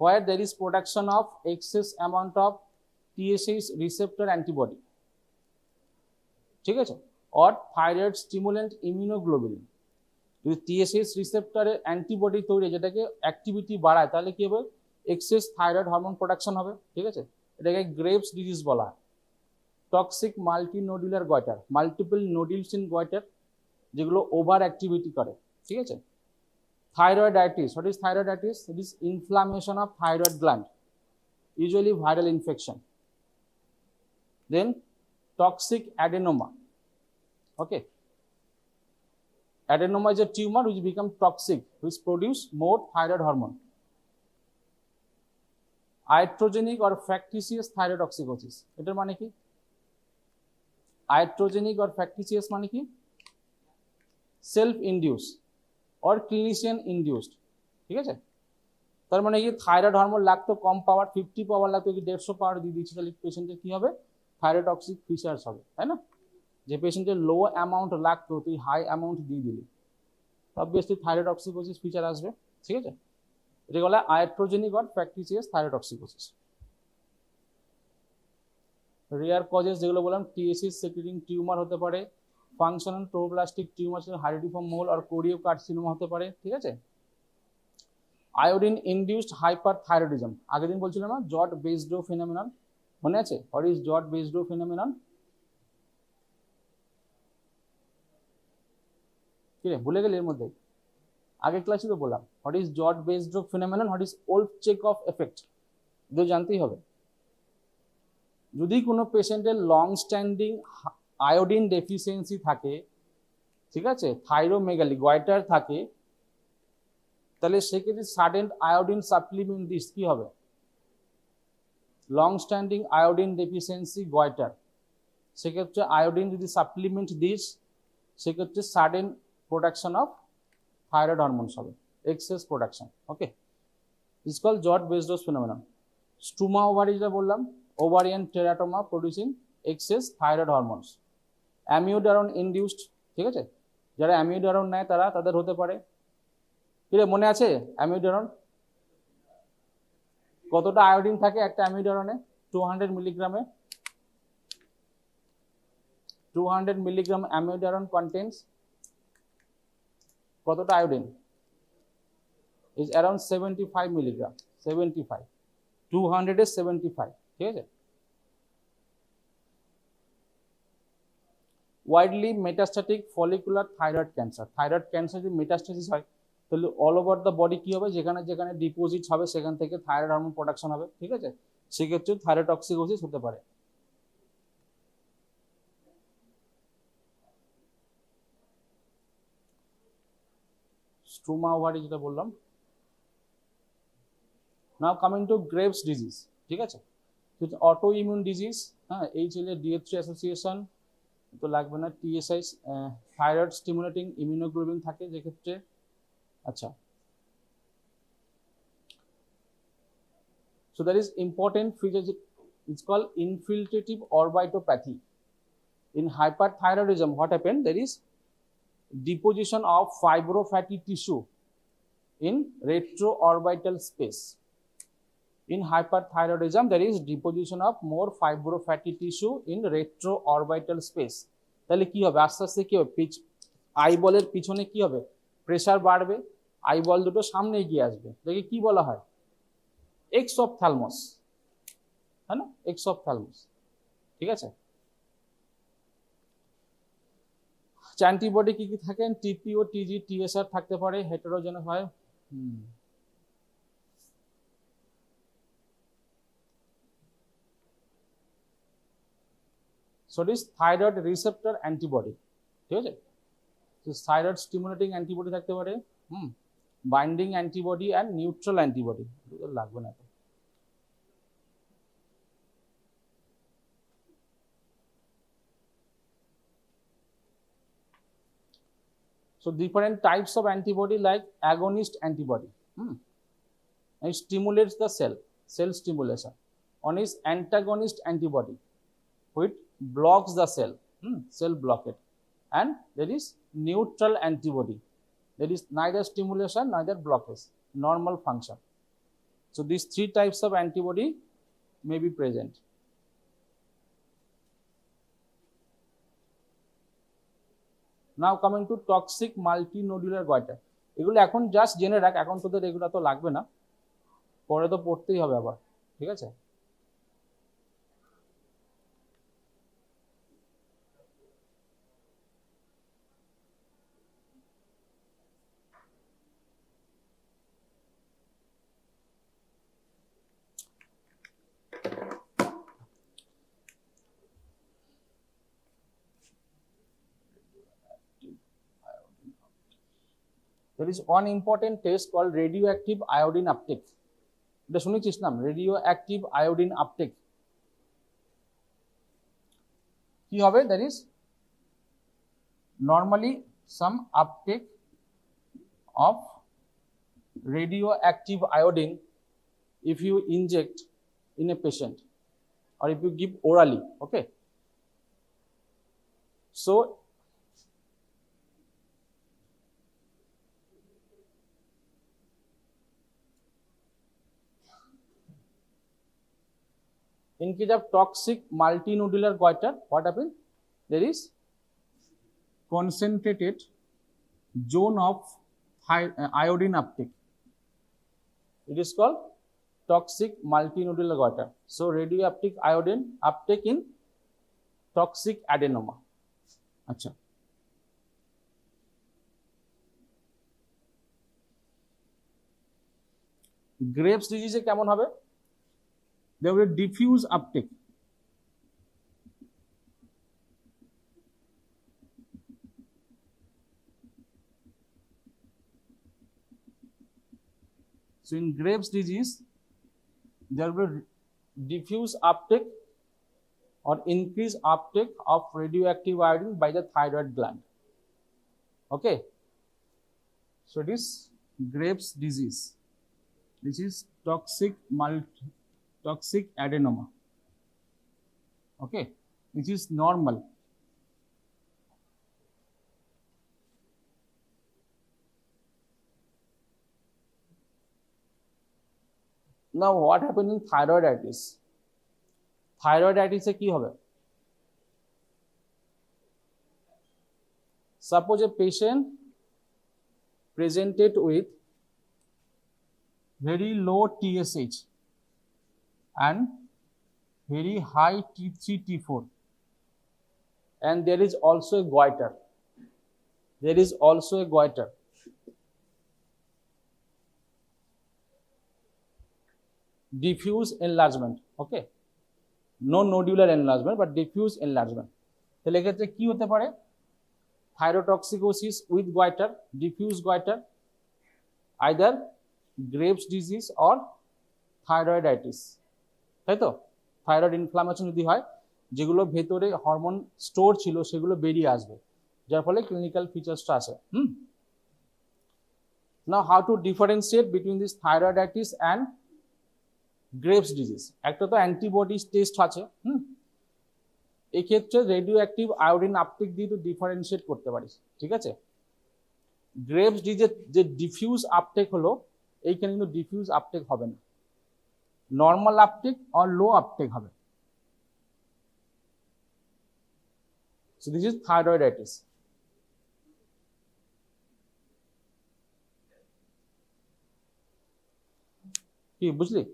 where there is production of excess amount of TSH receptor antibody. ঠিক আছে, or thyroid stimulant immunoglobulin. যদি TSH রিসেপ্টরের antibody তৈরি, যেটাকে activity বাড়ায়, তাহলে কি হবে? Access thyroid hormone production হবে। ঠিক আছে, এটাকে গ্রেভস ডিজিজ বলা হয়। Toxic multinodular goitre, multiple nodules in goitre, যেগুলো ওভার অ্যাক্টিভিটি করে। ঠিক আছে, thyroiditis. What is thyroiditis? It is inflammation of thyroid gland, usually viral infection. Then toxic adenoma. Okay, adenoma is a tumor which become toxic, which produce more thyroid hormone. Iatrogenic or factitious thyrotoxicosis, এটার মানে কি? Iatrogenic or factitious মানে কি? Self induced or clinician induced. ঠিক আছে, তার মানে কি থাইরয়েড হরমোন লাগতো কম পাওয়ার, 50 পাওয়ার লাগতো, কি 150 পাওয়ার দিয়ে দিচ্ছি, তাহলে পেশেন্টের কি হবে? থাইরোটক্সিক ফিচার্স হবে, তাই না? যে পেশেন্টের লো অ্যামাউন্ট লাগতো তুই হাই অ্যামাউন্ট দিয়ে দিলি, অবভিয়াসলি থাইরোটক্সিকোসিস ফিচার আসবে। ঠিক আছে, এটা বলে আয়াট্রোজেনিক অর ফ্যাক্টিসিয়াস থাইরোটক্সিকোসিস। রেয়ার কজেস যেগুলো বললাম টিএসসি সেক্রেটিং টিউমার হতে পারে, ফাংশনাল ট্রোব্লাস্টিক টিউমার, হাইড্রোটিফর্ম মোল আর কোরিওকার্সিনোমা হতে পারে, ঠিক আছে। আয়োডিন ইনডিউসড হাইপারথাইরয়েডিজম, আগের দিন বলছিলাম না জট বেসডো ফিনোমেনন, মনে আছে? What is Jod Basedow ফিনোমেনন? কি রে ভুলে গেলি এর মধ্যে? আগের ক্লাসে তো বললাম what is Jod Basedow phenomenon, what is Wolff Chaikoff effect, এগুলো জানতেই হবে। যদি কোনো পেশেন্টের লং স্ট্যান্ডিং আয়োডিন ডেফিসিয়েন্সি থাকে, ঠিক আছে, থাইরোমেগালি গয়টার থাকে, তাহলে সেক্ষেত্রে সাডেন আয়োডিন সাপ্লিমেন্ট দিস কি হবে? Long standing iodine deficiency goitre, সেক্ষেত্রে আয়োডিন যদি সাপ্লিমেন্ট দিস, সেক্ষেত্রে sudden production of thyroid hormones হবে, excess production. Okay, is call Jod Basedow's phenomenon. Struma ovarii যেটা বললাম, ovarian teratoma producing excess thyroid hormones. Amiodarone induced, ঠিক আছে, যারা অ্যামিউডারন নেয় তাদের হতে পারে। কি রে মনে আছে অ্যামিউডারন? কতটা আয়োডিন থাকে একটা অ্যামিউডারনে? 200 মিলিগ্রামে, 200 মিলিগ্রাম অ্যামিউডারন কন্টেন্স কতটা আয়োডিন? ইজ অ্যারাউন্ড 75 মিলিগ্রাম, 75, 200 এর 75, ঠিক আছে। Widely metastatic follicular thyroid cancer, thyroid cancer যদি মেটাস্ট্যাসিস হয় তাহলে অল ওভার দ্য বডি কি হবে? যেখানে যেখানে ডিপোজিট হবে সেখান থেকে থাইরয়েড হরমোন প্রোডাকশন হবে, ঠিক আছে, সেক্ষেত্রে থাইরোটক্সিকোসিস হতে পারে। স্ট্রোমা ওভারি যেটা বললাম। নাও কামিং টু গ্রেভস ডিজিজ, ঠিক আছে, অটো ইমিউন ডিজিজ, হ্যাঁ, HLA-DH3 অ্যাসোসিয়েশন তো লাগবে না, TSI থাইরয়েড স্টিমুলেটিং ইমিউনোগ্লোবিন থাকে যেক্ষেত্রে। আচ্ছা, so that is important feature, it's called infiltrative orbitopathy. In hyperthyroidism what happened? There is deposition of fibrofatty tissue in retroorbital space. In hyperthyroidism there is deposition of more fibrofatty tissue in retroorbital space. তাহলে কি হবে? আস্তে আস্তে কি হবে? আইবলের পিছনে কি হবে? প্রেসার বাড়বে, আইবল দুটো সামনে এগিয়ে আসবে, এটাকে কি বলা হয়? এক্সঅপথ্যালমাস, হ্যাঁ না, এক্সঅপথ্যালমাস, ঠিক আছে। অ্যান্টিবডি কি কি থাকে? TPO, TG, TSR থাকতে পারে, হেটেরোজেনাস হয়। So it is thyroid receptor antibody, ঠিক আছে, তো থাইরয়েড স্টিমুলেটিং অ্যান্টিবডি থাকতে পারে, binding antibody and neutral antibody, লাগবে না। So different types of antibody like agonist antibody, it stimulates the cell stimulation. One is antagonist antibody, which blocks the cell blockade. And there is neutral antibody, there is neither stimulation neither blockage, normal function. So these three types of antibody may be present. Now coming to toxic multinodular goiter, এগুলো এখন just জেনে রাখ, এখন তোদের এগুলো তো লাগবে না, পরে তো পড়তেই হবে আবার, ঠিক আছে। There is one important test called radioactive iodine uptake. এটা শুনেছিস নাম? radioactive iodine uptake কি হবে? There is normally some uptake of radioactive iodine if you inject in a patient or if you give orally, okay. So In case of toxic multinodular goiter, what happens? There is concentrated zone of iodine uptake. It is called toxic multinodular goiter. So radioactive iodine uptake in toxic adenoma. আচ্ছা, graves ডিজিজে কেমন হবে? There will be diffuse uptake. So in Graves' disease, there will be diffuse uptake or increased uptake of radioactive iodine by the thyroid gland. Okay. So it is Graves' disease. This is toxic adenoma. Okay, which is normal. Now what happens in thyroiditis? Thyroiditis এ কি হবে? Suppose a patient presented with very low TSH and very high T3, T4, and there is also a goiter. There is also a goiter. Diffuse enlargement. Okay, no nodular enlargement but diffuse enlargement. তাহলে এক্ষেত্রে কি হতে পারে? Thyrotoxicosis with goiter, diffuse goiter, either Graves' disease or thyroiditis. তাই তো? Thyroid inflammation যদি হয়, যেগুলো ভেতরে হরমোন স্টোর ছিল সেগুলো বেরিয়ে আসবে, যার ফলে ক্লিনিক্যাল ফিচার্সটা আসে। Now how to differentiate between this thyroiditis and Graves' disease? একটা তো অ্যান্টিবডিজ টেস্ট আছে। এই ক্ষেত্রে রেডিও অ্যাক্টিভ আয়োডিন আপটেক দিয়ে তো ডিফারেন্সিয়েট করতে পারিস, ঠিক আছে? গ্রেভস ডিজিজের যে ডিফিউজ আপটেক হলো, এইখানে কিন্তু ডিফিউজ আপটেক হবে না, নর্মাল আপটেক আর লো আপটেক হবে। So this is thyroiditis. কি বুঝলি?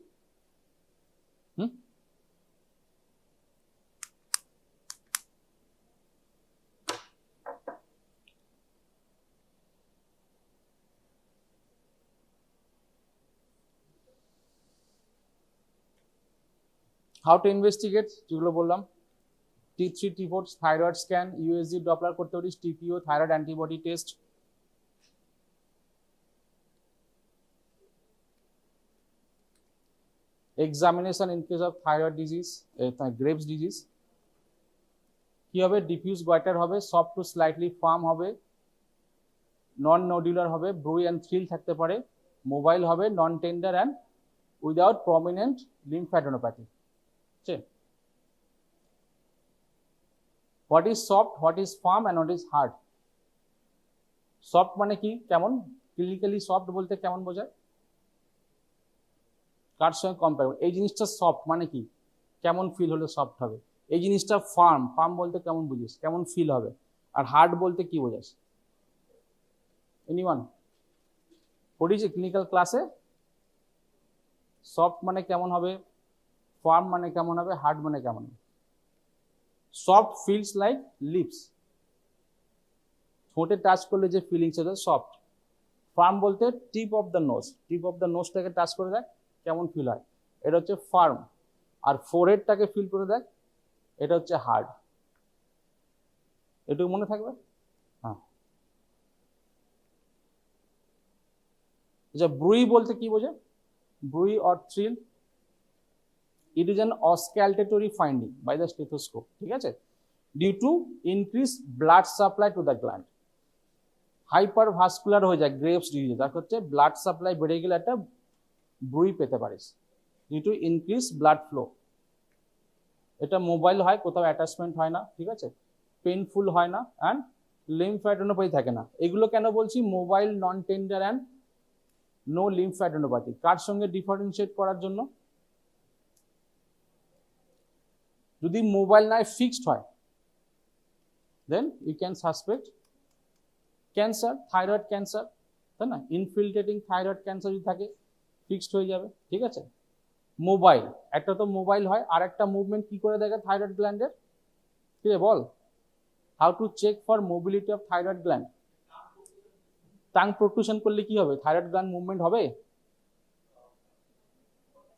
How to investigate? যেগুলো বললাম, T3, T4 thyroid scan, USG Doppler করতে পারিস, TPO thyroid antibody test, examination in case of thyroid disease, Graves' disease. কি হবে? ডিফিউজ goiter হবে, সফট টু স্লাইটলি ফার্ম হবে, নন নোডুলার হবে, ব্রুই অ্যান্ড থ্রিল থাকতে পারে, মোবাইল হবে, non tender and without prominent lymphadenopathy. What is soft, what is firm and what is hard? Soft মানে কি, কেমন? ক্লিনিক্যালি সফট বলতে কেমন বোঝায়? কার সঙ্গে কম্পেয়ার? এই জিনিসটা সফট মানে কি, কেমন ফিল হলে সফট হবে? এই জিনিসটা ফার্ম, ফার্ম বলতে কেমন বুঝিস, কেমন ফিল হবে? আর হার্ড বলতে কি বোঝাস? এনিওয়ান পড়িয়েছে ক্লিনিক্যাল ক্লাসে? সফট মানে কেমন হবে, ফার্ম মানে কেমন হবে, হার্ড মানে কেমন হবে? সফট ফিলস লাইক লিপস, ঠোঁটে টাচ করলে যে ফিলিংস আছে সফট। ফার্ম বলতে tip of the nose, tip of the নোজটাকে টাচ করে দেখ কেমন ফিল হয়, এটা হচ্ছে ফার্ম। আর ফোরহেডটাকে ফিল করে দেখ, এটা হচ্ছে হার্ড। এটুকু মনে থাকবে? হ্যাঁ। আচ্ছা, ব্রুই বলতে কি বোঝে? ব্রুই or thrill, it is an auscultatory finding by the stethoscope, ঠিক আছে? due to increased blood supply to the gland. হাইপারভাস্কুলার হয়ে যায় গ্রেভস ডিজিজ, তার হচ্ছে ব্লাড সাপ্লাই বেড়ে গেলে একটা ব্রুই পেতে পারিস, due to increased blood flow. এটা মোবাইল হয়, কোথাও অ্যাটাচমেন্ট হয় না, ঠিক আছে? পেইনফুল হয় না অ্যান্ড লিম্ফ্যাডেনোপ্যাথি থাকে না। এগুলো কেন বলছি? Mobile, non tender and no lymphadenopathy. কার সঙ্গে ডিফারেন্সিয়েট করার জন্য? যদি মোবাইল নয় ফিক্সড হয়, then you can suspect cancer, thyroid cancer, তাই না? ইনফিল্ট্রেটিং থাইরয়েড ক্যান্সার যদি থাকে ফিক্সড হয়ে যাবে, ঠিক আছে? মোবাইল, একটা তো মোবাইল হয়, আর একটা মুভমেন্ট কি করে দেখে থাইরয়েড গ্ল্যান্ডের? কি রে বল, how to check for mobility of thyroid gland? Tongue protrusion করলে কি হবে? থাইরয়েড গ্ল্যান্ড মুভমেন্ট হবে?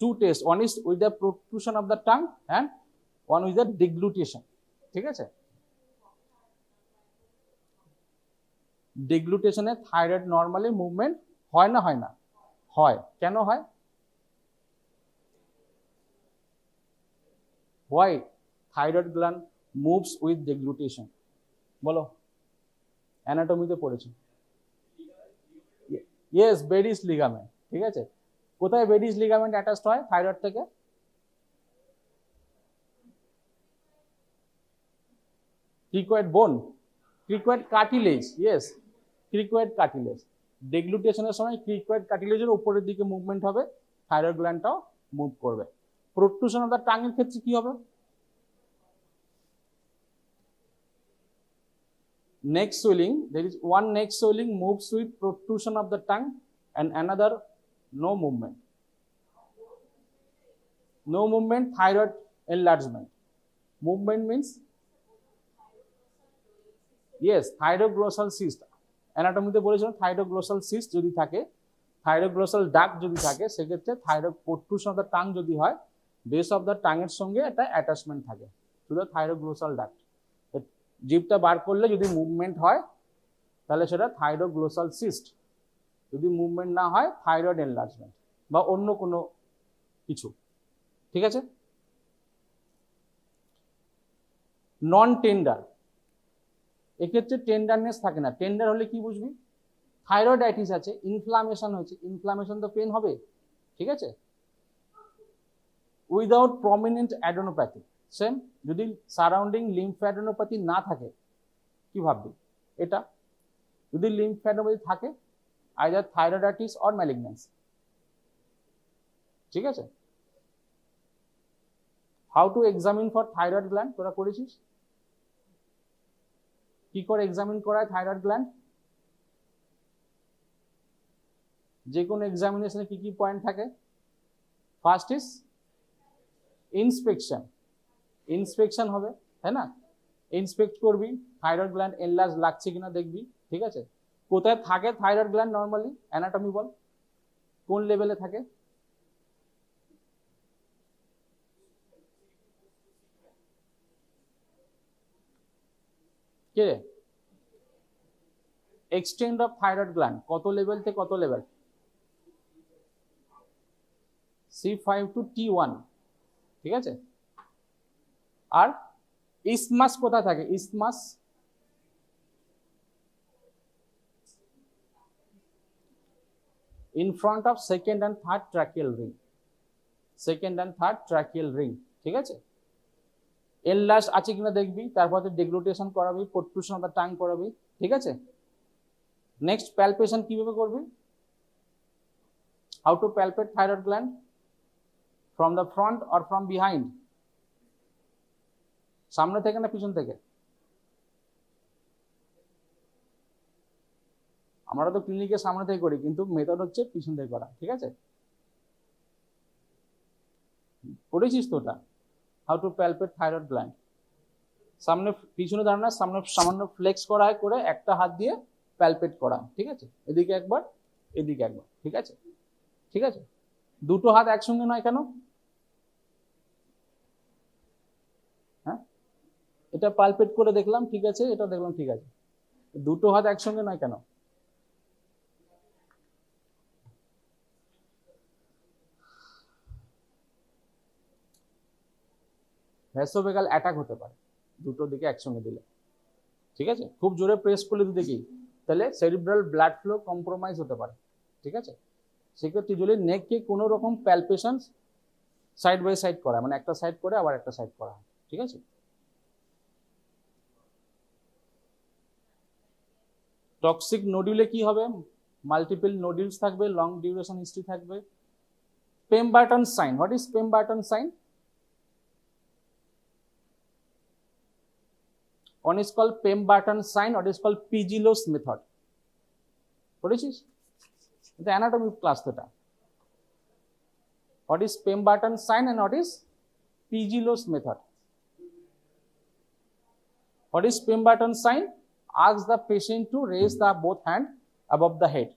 Two test, one is with the protrusion of the tongue and one with the deglutition, ঠিক আছে? ডিগ্লুটেশনে থাইরয়েড নর্মালি মুভমেন্ট হয় না, হয় না? হয়। কেন হয়? Why thyroid gland moves with deglutition? বলো, অ্যানাটমিতে পড়েছো। ইয়েস, বেডিস লিগামেন্ট, ঠিক আছে? কোথায় বেডিস লিগামেন্ট অ্যাটাচড হয় থাইরয়েড থেকে? Cricoid bone, cricoid cartilage, yes, cricoid cartilage. ডেগ্লুটেশনের সময় ক্রিকয়েড কার্টিলেজের উপরের দিকে মুভমেন্ট হবে, থাইরয়েড গ্ল্যান্ডটাও মুভ করবে। প্রোট্রুশন অফ দ্য টাঙের ক্ষেত্রে কি হবে? Neck swelling, there is one neck swelling moves with protrusion of the tongue and another no movement. No movement, thyroid enlargement. Movement means, yes, thyroglossal cyst. অ্যানাটমিতে বলেছিলাম thyroglossal cyst যদি থাকে, thyroglossal duct যদি থাকে, সেক্ষেত্রে thyroid protrusion of the tongue যদি হয়, base of the টাঙের সঙ্গে একটা অ্যাটাচমেন্ট থাকে টু দ্য থাইরোগ্লোসাল ডাক্ট। জিভটা বার করলে যদি মুভমেন্ট হয় তাহলে সেটা থাইরোগ্লোসাল সিস্ট, যদি মুভমেন্ট না হয় থাইরয়েড এনলার্জমেন্ট বা অন্য কোনো কিছু, ঠিক আছে? নন টেন্ডার, এক্ষেত্রে টেন্ডারনেস থাকে না। টেন্ডার হলে কি বুঝবি? থাইরয়েডাইটিস আছে, ইনফ্লামেশন হয়েছে, ইনফ্লামেশন তো পেন হবে, ঠিক আছে? Without prominent adenopathy, same. যদি সারাউন্ডিং লিম্ফ্যাডেনোপ্যাথি না থাকে, কি ভাববি? এটা যদি লিম্ফ্যাডেনোপ্যাথি থাকে, আইদার থাইরয়েডাইটিস অর ম্যালিগন্যান্সি, ঠিক আছে? How to examine for thyroid gland, তোরা করেছিস? কি করে এক্সামিন করায় থাইরয়েড গ্ল্যান্ড? যে কোনো এক্সামিনেশনে কি কি পয়েন্ট থাকে? ফার্স্ট ইজ ইন্সপেকশন, ইন্সপেকশন হবে, তাই না? ইন্সপেক্ট করবি, থাইরয়েড গ্ল্যান্ড এনলার্জ লাগছে কিনা দেখবি, ঠিক আছে? কোথায় থাকে থাইরয়েড গ্ল্যান্ড নর্মালি? অ্যানাটমি বল, কোন লেভেলে থাকে? কে? এক্সটেন্ড অফ থাইরয়েড গ্ল্যান্ড কত লেভেল থেকে কত লেভেল? C5 টু T1, ঠিক আছে? আর ইসমাস কোথায় থাকে? Isthmus in front of second and third tracheal ring, second and third tracheal ring, ঠিক আছে? এনলার্জ আছে কিনা দেখবি, তারপরে ডেগ্লুটেশন করাবি, প্রোট্রুশন অফ দ্য টাং করাবি, ঠিক আছে? নেক্সট প্যালপেশন কিভাবে করবি? How to palpate thyroid gland? From the front or from behind? সামনে থেকে না পিছন থেকে? আমরা তো ক্লিনিকের সামনে থেকে করি, কিন্তু মেথড হচ্ছে পিছন থেকে করা, ঠিক আছে? করেছিস তো ওটা? How to palpate thyroid gland. সামনে পিছনে দাঁড়ানো, সামনে সামান্য ফ্লেক্স করা হয়, করে একটা হাত দিয়ে প্যালপেট করা, ঠিক আছে? এদিকে একবার, এদিকে একবার, ঠিক আছে? ঠিক আছে, দুটো হাত একসঙ্গে নয় কেন? হ্যাঁ, এটা পালপেট করে দেখলাম, ঠিক আছে, এটা দেখলাম, ঠিক আছে, দুটো হাত একসঙ্গে নয় কেন? ভ্যাসোভেগাল অ্যাটাক হতে পারে দুটো দিকে একসঙ্গে দিলে, ঠিক আছে? খুব জোরে প্রেস করলে দুদিকেই, তাহলে সেরিব্রাল ব্লাড ফ্লো কম্প্রোমাইজ হতে পারে, ঠিক আছে? সেক্ষেত্রে যদি নেককে কোনো রকম প্যালপেশন সাইড বাই সাইড করা, মানে একটা সাইড করে আবার একটা সাইড করা, ঠিক আছে? টক্সিক নোডিউলে কি হবে? মাল্টিপল নোডিউলস থাকবে, লং ডিউরেশন হিস্ট্রি থাকবে। Pemberton sign, what is Pemberton sign? one is called Pemberton sign, what is called Pigilow's method. পড়েছিস? এটা anatomy class এটা. What is Pemberton sign and what is Pigilow's method? What is Pemberton sign? Ask the patient to raise the both hand above the head.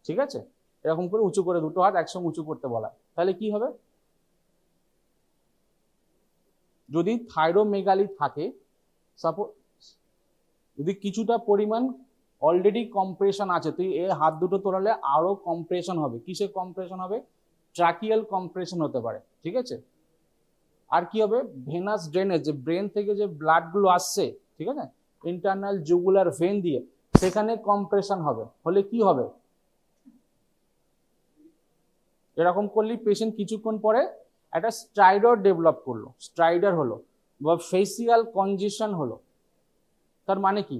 ঠিক আছে, এরকম করে উঁচু করে দুটো হাত একসঙ্গে উঁচু করতে বলা, তাহলে কি হবে? যদি থাইরোমেগালি থাকে, সাপোজ যদি কিছুটা পরিমাণ অলরেডি কম্প্রেশন আছে, তুই এই হাত দুটো তোলালে আরো কম্প্রেশন হবে। কিসে কম্প্রেশন হবে? ট্রাকিয়াল কম্প্রেশন হতে পারে। ঠিক আছে, আর কি হবে? ভেনাস ড্রেনেজ, যে ব্রেন থেকে যে ব্লাড গুলো আসছে, ঠিক আছে, ইন্টারনাল জুগুলার ভেন দিয়ে, সেখানে কম্প্রেশন হবে। হলে কি হবে? এরকম করলে পেশেন্ট কিছুক্ষণ পরে একটা স্ট্রাইডার ডেভেলপ করলো, স্ট্রাইডার হলো বা ফেসিয়াল কনজেশন হলো। তার মানে কি?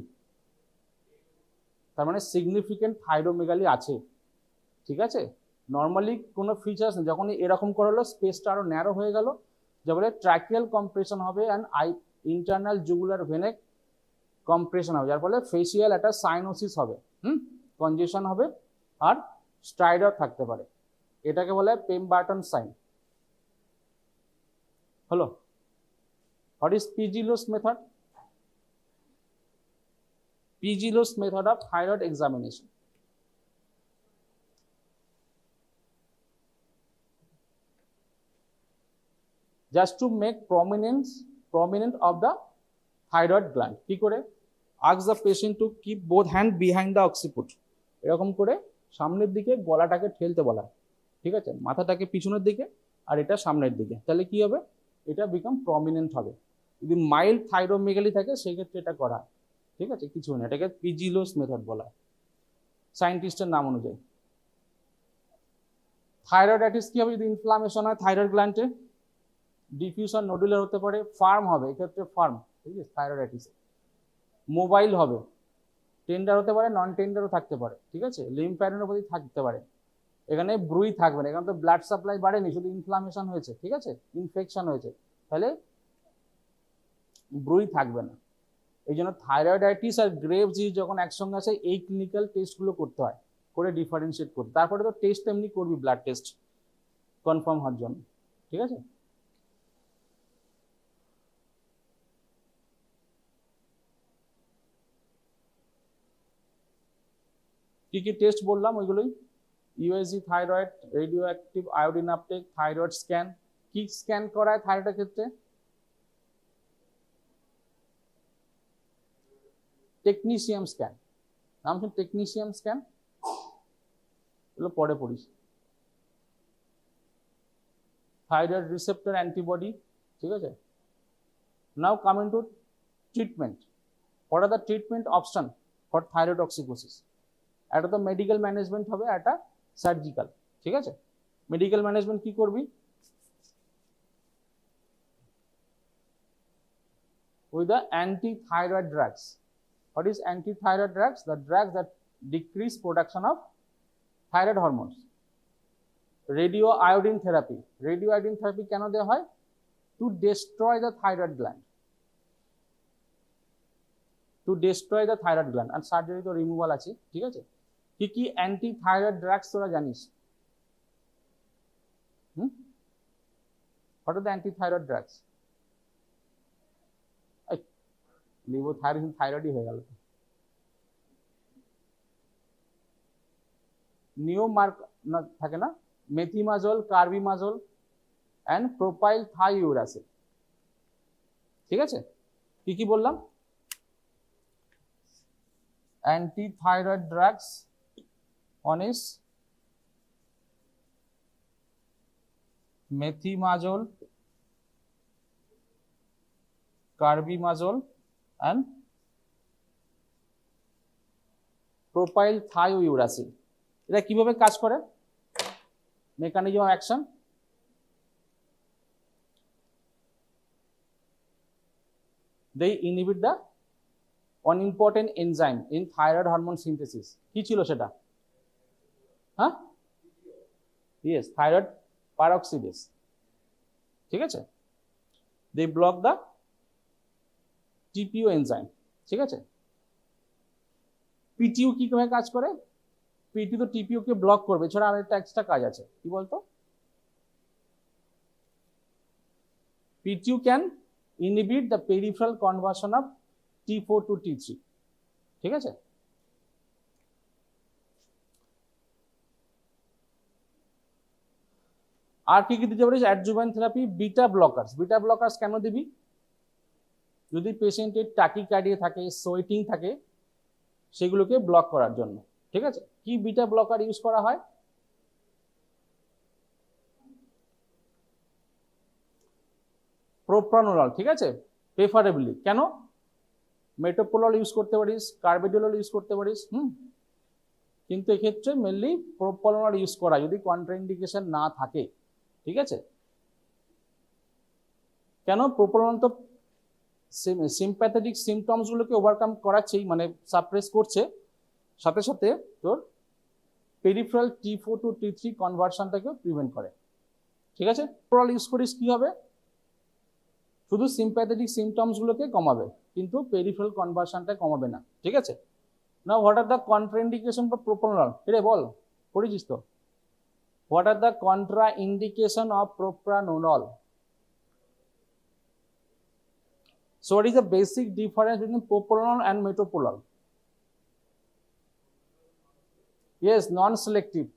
তার মানে সিগনিফিকেন্ট থাইরোমেগালি আছে। ঠিক আছে, নর্মালি কোনো ফিচার্স নেই, যখন এরকম করা হলো স্পেসটা আরো ন্যারো হয়ে গেল, যা বলে ট্র্যাকিয়াল কম্প্রেশন হবে অ্যান্ড ইন্টারনাল জুগুলার ভেনে কম্প্রেশন হবে, যার ফলে ফেসিয়াল একটা সাইনোসিস হবে, কনজেশন হবে আর স্ট্রাইডার থাকতে পারে। এটাকে বলে পেমবার্টন সাইন। হলো। What is Pigilow's method? Pigilow's method of thyroid examination. Just to make prominent of the thyroid gland. কি করে? Ask the patient to keep both hand behind the occiput. এরকম করে সামনের দিকে গলাটাকে ঠেলতে বলা। ঠিক আছে, মাথাটাকে পিছনের দিকে আর এটা সামনের দিকে, তাহলে কি হবে? এটা বিকাম প্রমিনেন্ট হবে। যদি মাইল্ড থাইরোমেগালি থাকে সেক্ষেত্রে এটা করা। ঠিক আছে, কিছু না, এটাকে Pigilow's মেথড বলা হয় সায়েন্টিস্টের নাম অনুযায়ী। থাইরয়েডাইটিস কি হবে? যদি ইনফ্লামেশন হয় থাইরয়েড গ্ল্যান্ডে, ডিফিউশন নোডুলার হতে পারে, ফার্ম হবে, এক্ষেত্রে ফার্ম। ঠিক আছে, থাইরয়েডাইটিস মোবাইল হবে, টেন্ডার হতে পারে, নন টেন্ডারও থাকতে পারে। ঠিক আছে, লিম্ফ্যাডিনোপ্যাথি থাকতে পারে। এখানে ব্রুই থাকবে না, এখানে তো ব্লাড সাপ্লাই বাড়েনি, শুধু ইনফ্লামেশন হয়েছে। ঠিক আছে, ইনফেকশন হয়েছে, তাহলে ব্রুই থাকবে না। এই জন্য থাইরয়েডাইটিস আর গ্রেভস ডিজিজ যখন একসঙ্গে আছে, এই ক্লিনিক্যাল টেস্টগুলো করতে হয়, করে ডিফারেন্সিয়েট করতে। তারপরে তো টেস্ট এমনি করবি, ব্লাড টেস্ট কনফার্ম হওয়ার জন্য। ঠিক আছে, কি কি টেস্ট বললাম ওইগুলোই, USG thyroid, radio active iodine uptake, thyroid scan. কি স্ক্যান করায় থাইরয়েডের ক্ষেত্রে? Technetium scan. নাম শুন, টেকনিশিয়াম স্ক্যান, এগুলো পরে পড়িস। Thyroid receptor antibody. ঠিক আছে, নাও coming to treatment. What are the treatment option for thyroid toxicosis? একটা তো মেডিকেল ম্যানেজমেন্ট হবে, একটা সার্জিক্যাল। ঠিক আছে, মেডিকেল ম্যানেজমেন্ট কি করবি? With the anti-thyroid drugs. What is anti-thyroid drugs? The drugs that decrease production of thyroid hormones. Radioiodine therapy. Radioiodine therapy কেন দেওয়া হয়? To destroy the thyroid gland. To destroy the thyroid gland. আর surgery তো removal আছে। ঠিক আছে, কি কি অ্যান্টি থাইরয়েড ড্রাগস তোরা জানিস? What are the anti-thyroid drugs? লিভোথাইরিন থাইরয়েডই হয়ে গেল। নিওমার্ক থাকে না, মেথিমাজল, কার্বিমাজল অ্যান্ড প্রোপাইল থাইউরাসিল। ঠিক আছে, কি কি বললাম? Anti thyroid drugs, one is methimazole, carbimazole and propylthiouracil. এটা কিভাবে কাজ করে? Mechanism of action, they inhibit the one important enzyme in thyroid hormone synthesis. কি ছিল সেটা? হ্যাঁ, yes, thyroid peroxidase. ঠিক আছে, they block the TPO enzyme, ঠিক আছে। পিটিইউ কিভাবে কাজ করে? পিটিইউ তো টিপিও কে ব্লক করবে, এছাড়া আরেকটা এক্সট্রা কাজ আছে, কি বলতো? PTU can inhibit the peripheral conversion of T4 to T3, ঠিক আছে। আর কি কি দিতে পারিস? Adjuvant therapy, beta blockers. Beta blockers কেন দিবি? যদি পেশেন্টের ট্যাকিকার্ডিয়া থাকে, সোয়েটিং থাকে, সেগুলোকে ব্লক করার জন্য, ঠিক আছে। কি বিটা ব্লকার ইউজ করা হয়? প্রোপ্রানোলল, ঠিক আছে, প্রেফারেবলি। কেন? মেটোপ্রোলল ইউজ করতে পারিস, কার্বিডোলল ইউজ করতে পারিস, কিন্তু এক্ষেত্রে মেনলি প্রোপ্রানোলল ইউজ করা যদি কন্ট্রাইন্ডিকেশন না থাকে, ঠিক আছে। কেন? প্রোপ্রানোলল তো সিম্প্যাথেটিক সিমটমস গুলোকে ওভারকাম করাচ্ছেই, মানে সাপ্রেস করছে, সাথে সাথে তোর peripheral T4 to T3 কনভার্সনটাকে prevent করে, ঠিক আছে। প্রোপ্রানোলল ইউজ করিস কি হবে? শুধু সিম্প্যাথেটিক সিমটমস গুলোকে কমাবে, কিন্তু পেরিফেরাল কনভার্সনটা কমাবে না, ঠিক আছে। Now what are the contraindication for propranolol? রে বল, পড়েছিস তো? What are the contraindication of propranolol? So what is the basic difference between propranolol and metoprolol? Yes, non-selective.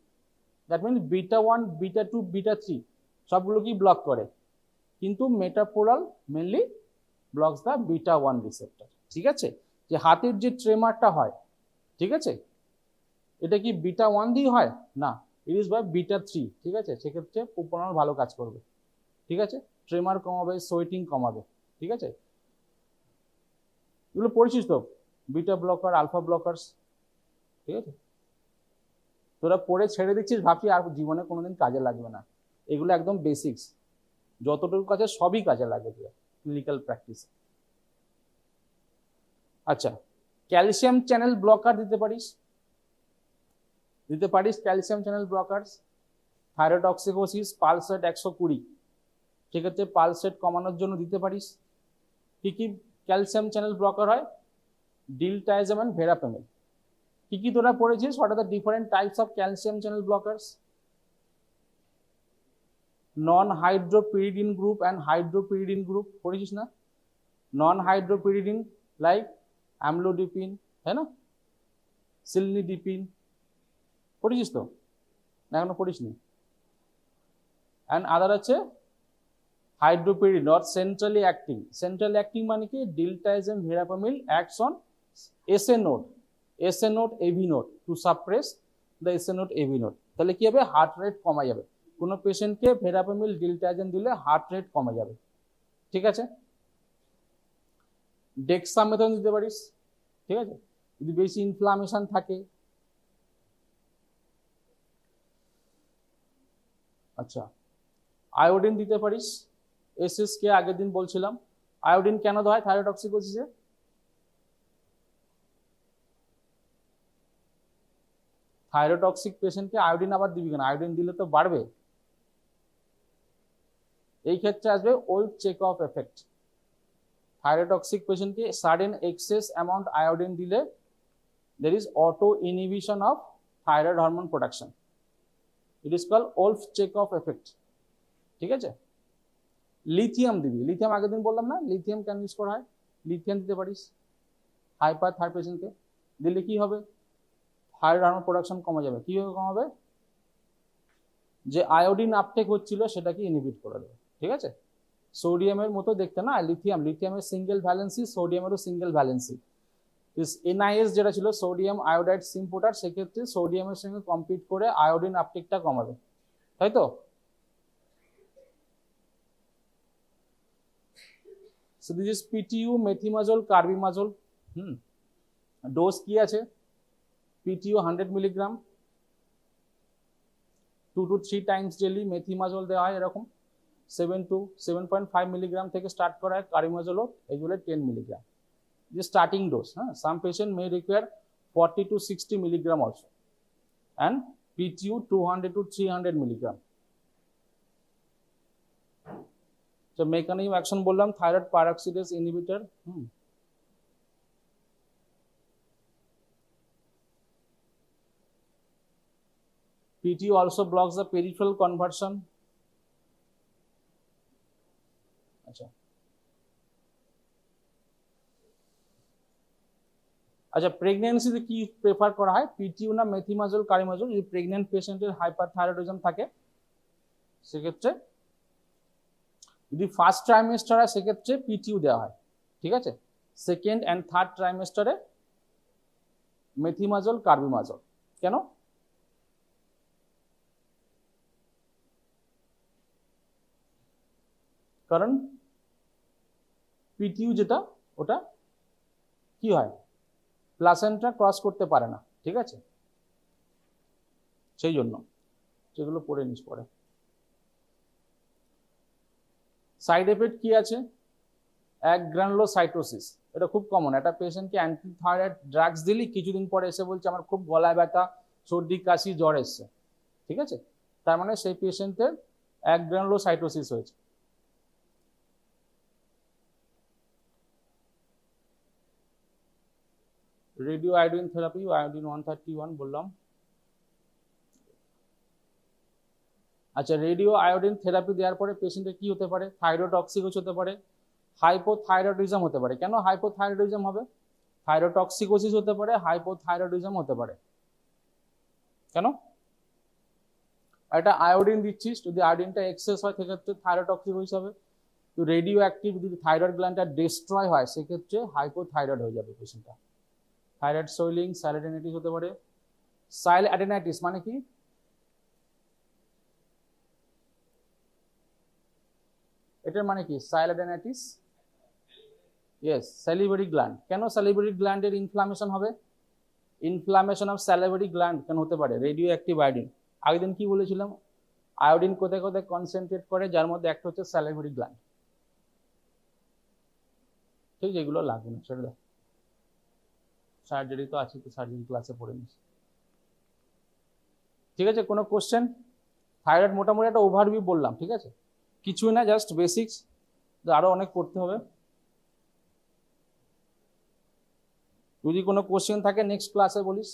That means beta 1, beta 2, beta 3 সবগুলোকেই block করে, কিন্তু metoprolol mainly blocks the beta 1 receptor, ঠিক আছে। যে হাতের যে ট্রেমারটা হয়, ঠিক আছে, এটা কি বিটা 1 দিয়ে হয়? না, ইট ইজ বাই বিটা 3, ঠিক আছে। সেক্ষেত্রে প্রোপ্রানোলল ভালো কাজ করবে, ঠিক আছে। ট্রেমার কমাবে, সোয়েটিং কমাবে, ঠিক আছে। এগুলো পড়েছিস তো, বিটা ব্লকার, আলফা ব্লকার্স, ঠিক আছে। তোরা পড়ে ছেড়ে দিচ্ছিস, ভাবছি আর জীবনে কোনোদিন কাজে লাগবে না। এগুলো একদম বেসিক্স, যতটুকু কাজে সবই কাজে লাগে ক্লিনিক্যাল প্র্যাকটিসে। আচ্ছা, ক্যালসিয়াম চ্যানেল ব্লকার দিতে পারিস, calcium channel blockers. Thyrotoxicosis, pulse rate 120, সেক্ষেত্রে পালস রেট কমানোর জন্য দিতে পারিস। কি কি ক্যালসিয়াম চ্যানেল ব্লকার হয়? Diltiazem and verapamil. কি কি তোরা পড়েছিস? What are the different types of calcium channel blockers? Non hydropyridine group and hydropyridine group, পড়েছিস না? নন হাইড্রোপিরিডিন লাইক অ্যামলোডিপিন, তাই না, সিলনিডিপিন, পড়েছিস তো না? এখনো পড়িসনি? অ্যান্ড আদার আছে hydropyridine or centrally acting. Centrally acting মানে কি? Diltiazem verapamil acts on SA node AV node to suppress the SA node AV node। তাহলে কি হবে? হার্ট রেট কমা যাবে। কোনো পেশেন্টকে ভেরাপামিল, ডিলটাইজাম দিলে হার্ট রেট কমে যাবে, ঠিক আছে। ডেক্সামেথসন দিতে পারিস, ঠিক আছে, যদি বেশি ইনফ্লামেশন থাকে। আচ্ছা, আয়োডিন দিতে পারিস। SSK আগের দিন বলছিলাম। আয়োডিন কেন দেওয়া হয় থাইরোটক্সিকোসিসে? থাইরোটক্সিক পেশেন্টকে আয়োডিন আবার দিবি কেন? আয়োডিন দিলে তো বাড়বে। এই ক্ষেত্রে আসবে Wolff Chaikoff effect. Thyrotoxic পেশেন্টকে সাডেন এক্সেস অ্যামাউন্ট আয়োডিন দিলে there is auto inhibition of thyroid hormone production. It is called Wolf Check-off effect, ঠিক আছে। লিথিয়াম দিবি। লিথিয়াম আগের দিন বললাম না, লিথিয়াম কেন ইউজ করা হয়? লিথিয়াম দিতে পারিস হাইপার থাইরয়েড পেশেন্টকে। দিলে কি হবে? থাইরয়েড হরমোন প্রোডাকশন কমে যাবে। কিভাবে কমাবে? যে আয়োডিন আপটেক হচ্ছিল সেটাকে ইনহিবিট করে দেবে, ঠিক আছে। সোডিয়ামের মতো দেখতে না লিথিয়ামের সিঙ্গেল ভ্যালেন্সি, সোডিয়ামেরও সিঙ্গেল ভ্যালেন্সি। NiS যেটা ছিল সোডিয়াম আয়োডাইড সিম্পোটার, সেক্ষেত্রে সোডিয়ামের সঙ্গে কম্পিট করে আয়োডিন আপটেকটা কমাবে, তাই তো। So this is PTU, methimazole, carbimazole. Dose কি আছে? PTU 100 milligram 2 to 3 times daily. Methimazole দেওয়া হয় এরকম 7 to 7.5 মিলিগ্রাম থেকে স্টার্ট করা হয়। কারিমাজলও এগুলো 10 milligram. The starting dose. Some patient may require 40 to 60 milligram also, and PTU 200 to 300 milligram. So mechanism action বললাম, thyroid peroxidase inhibitor, PT also blocks the peripheral conversion. আচ্ছা আচ্ছা প্রেগন্যান্সিতে কি প্রেফার করা হয়, পিটিউ না মেথিমাজোল কারিমাজোল? যদি প্রেগন্যান্ট পেশেন্টের হাইপারথাইরয়েডিজম থাকে সেক্ষেত্রে, যদি ফার্স্ট ট্রাইমেস্টার হয় সেক্ষেত্রে পিটিউ দেওয়া হয়, ঠিক আছে। সেকেন্ড অ্যান্ড থার্ড ট্রাইমেস্টারে মেথিমাজোল কার্বিমাজোল। কেন? কারণ পিটিউ যেটা ওটা কি হয়, প্লাসেন্টা ক্রস করতে পারে না, ঠিক আছে, সেই জন্য যেগুলো পড়ে নিস পরে। সাইড এফেক্ট কি আছে? গ্রানুলোসাইটোসিস, এটা খুব কমন। একটা পেশেন্টকে অ্যান্টিথাইরয়েড ড্রাগস দিলি, কিছুদিন পরে এসে বলছে আমার খুব গলায় ব্যথা, সর্দি কাশি জ্বর এসছে, ঠিক আছে, তার মানে সেই পেশেন্টের গ্রানুলোসাইটোসিস হয়েছে। রেডিও আয়োডিন থেরাপি, আয়োডিন 131 বললাম। আচ্ছা, রেডিও আয়োডিন থেরাপি দেওয়ার পরে পেশেন্টের কি হতে পারে? থাইরোটক্সিকোস হতে পারে, হাইপোথাইরয়েডিজম হতে পারে। কেন হাইপোথাইরয়েডিজম হবে? থাইরোটক্সিকোসিস হতে পারে, হাইপোথাইরয়েডিজম হতে পারে। কেন? একটা আয়োডিন দিচ্ছিস, যদি আয়োডিনটা এক্সেস হয় সেক্ষেত্রে থাইরোটক্সিকোসিস হবে। তো রেডিও অ্যাক্টিভ যদি থাইরয়েড গ্ল্যান্ডটা ডিস্ট্রয় হয় সেক্ষেত্রে হাইপোথাইরয়েড হয়ে যাবে পেশেন্টটা। থাইরয়েড সোয়েলিং, সাইলেডেনাইটিস হতে পারে। সাইলেডেনাইটিস মানে কি? এটার মানে কি সাইলেডেনাইটিস? Yes, salivary gland. কেন স্যালিভারি গ্ল্যান্ডের ইনফ্লামেশন হবে? ইনফ্লামেশন অফ স্যালিভারি গ্ল্যান্ড কেন হতে পারে? Radio active iodine. আগের দিন কি বলেছিলাম? আয়োডিন কোথায় কোথায় কনসেন্ট্রেট করে, যার মধ্যে একটা হচ্ছে স্যালিভারি গ্ল্যান্ড। ঠিক, যেগুলো লাগবে না ছেড়ে দাও, সার্জারি তো আছে, তো সার্জারি ক্লাসে পড়ে নিস, ঠিক আছে। কোনো কোশ্চেন? থাইরয়েড মোটামুটি একটা ওভারভিউ বললাম, ঠিক আছে, কিছুই না, জাস্ট বেসিক্স, আরো অনেক করতে হবে। যদি কোনো কোশ্চেন থাকে নেক্সট ক্লাসে বলিস।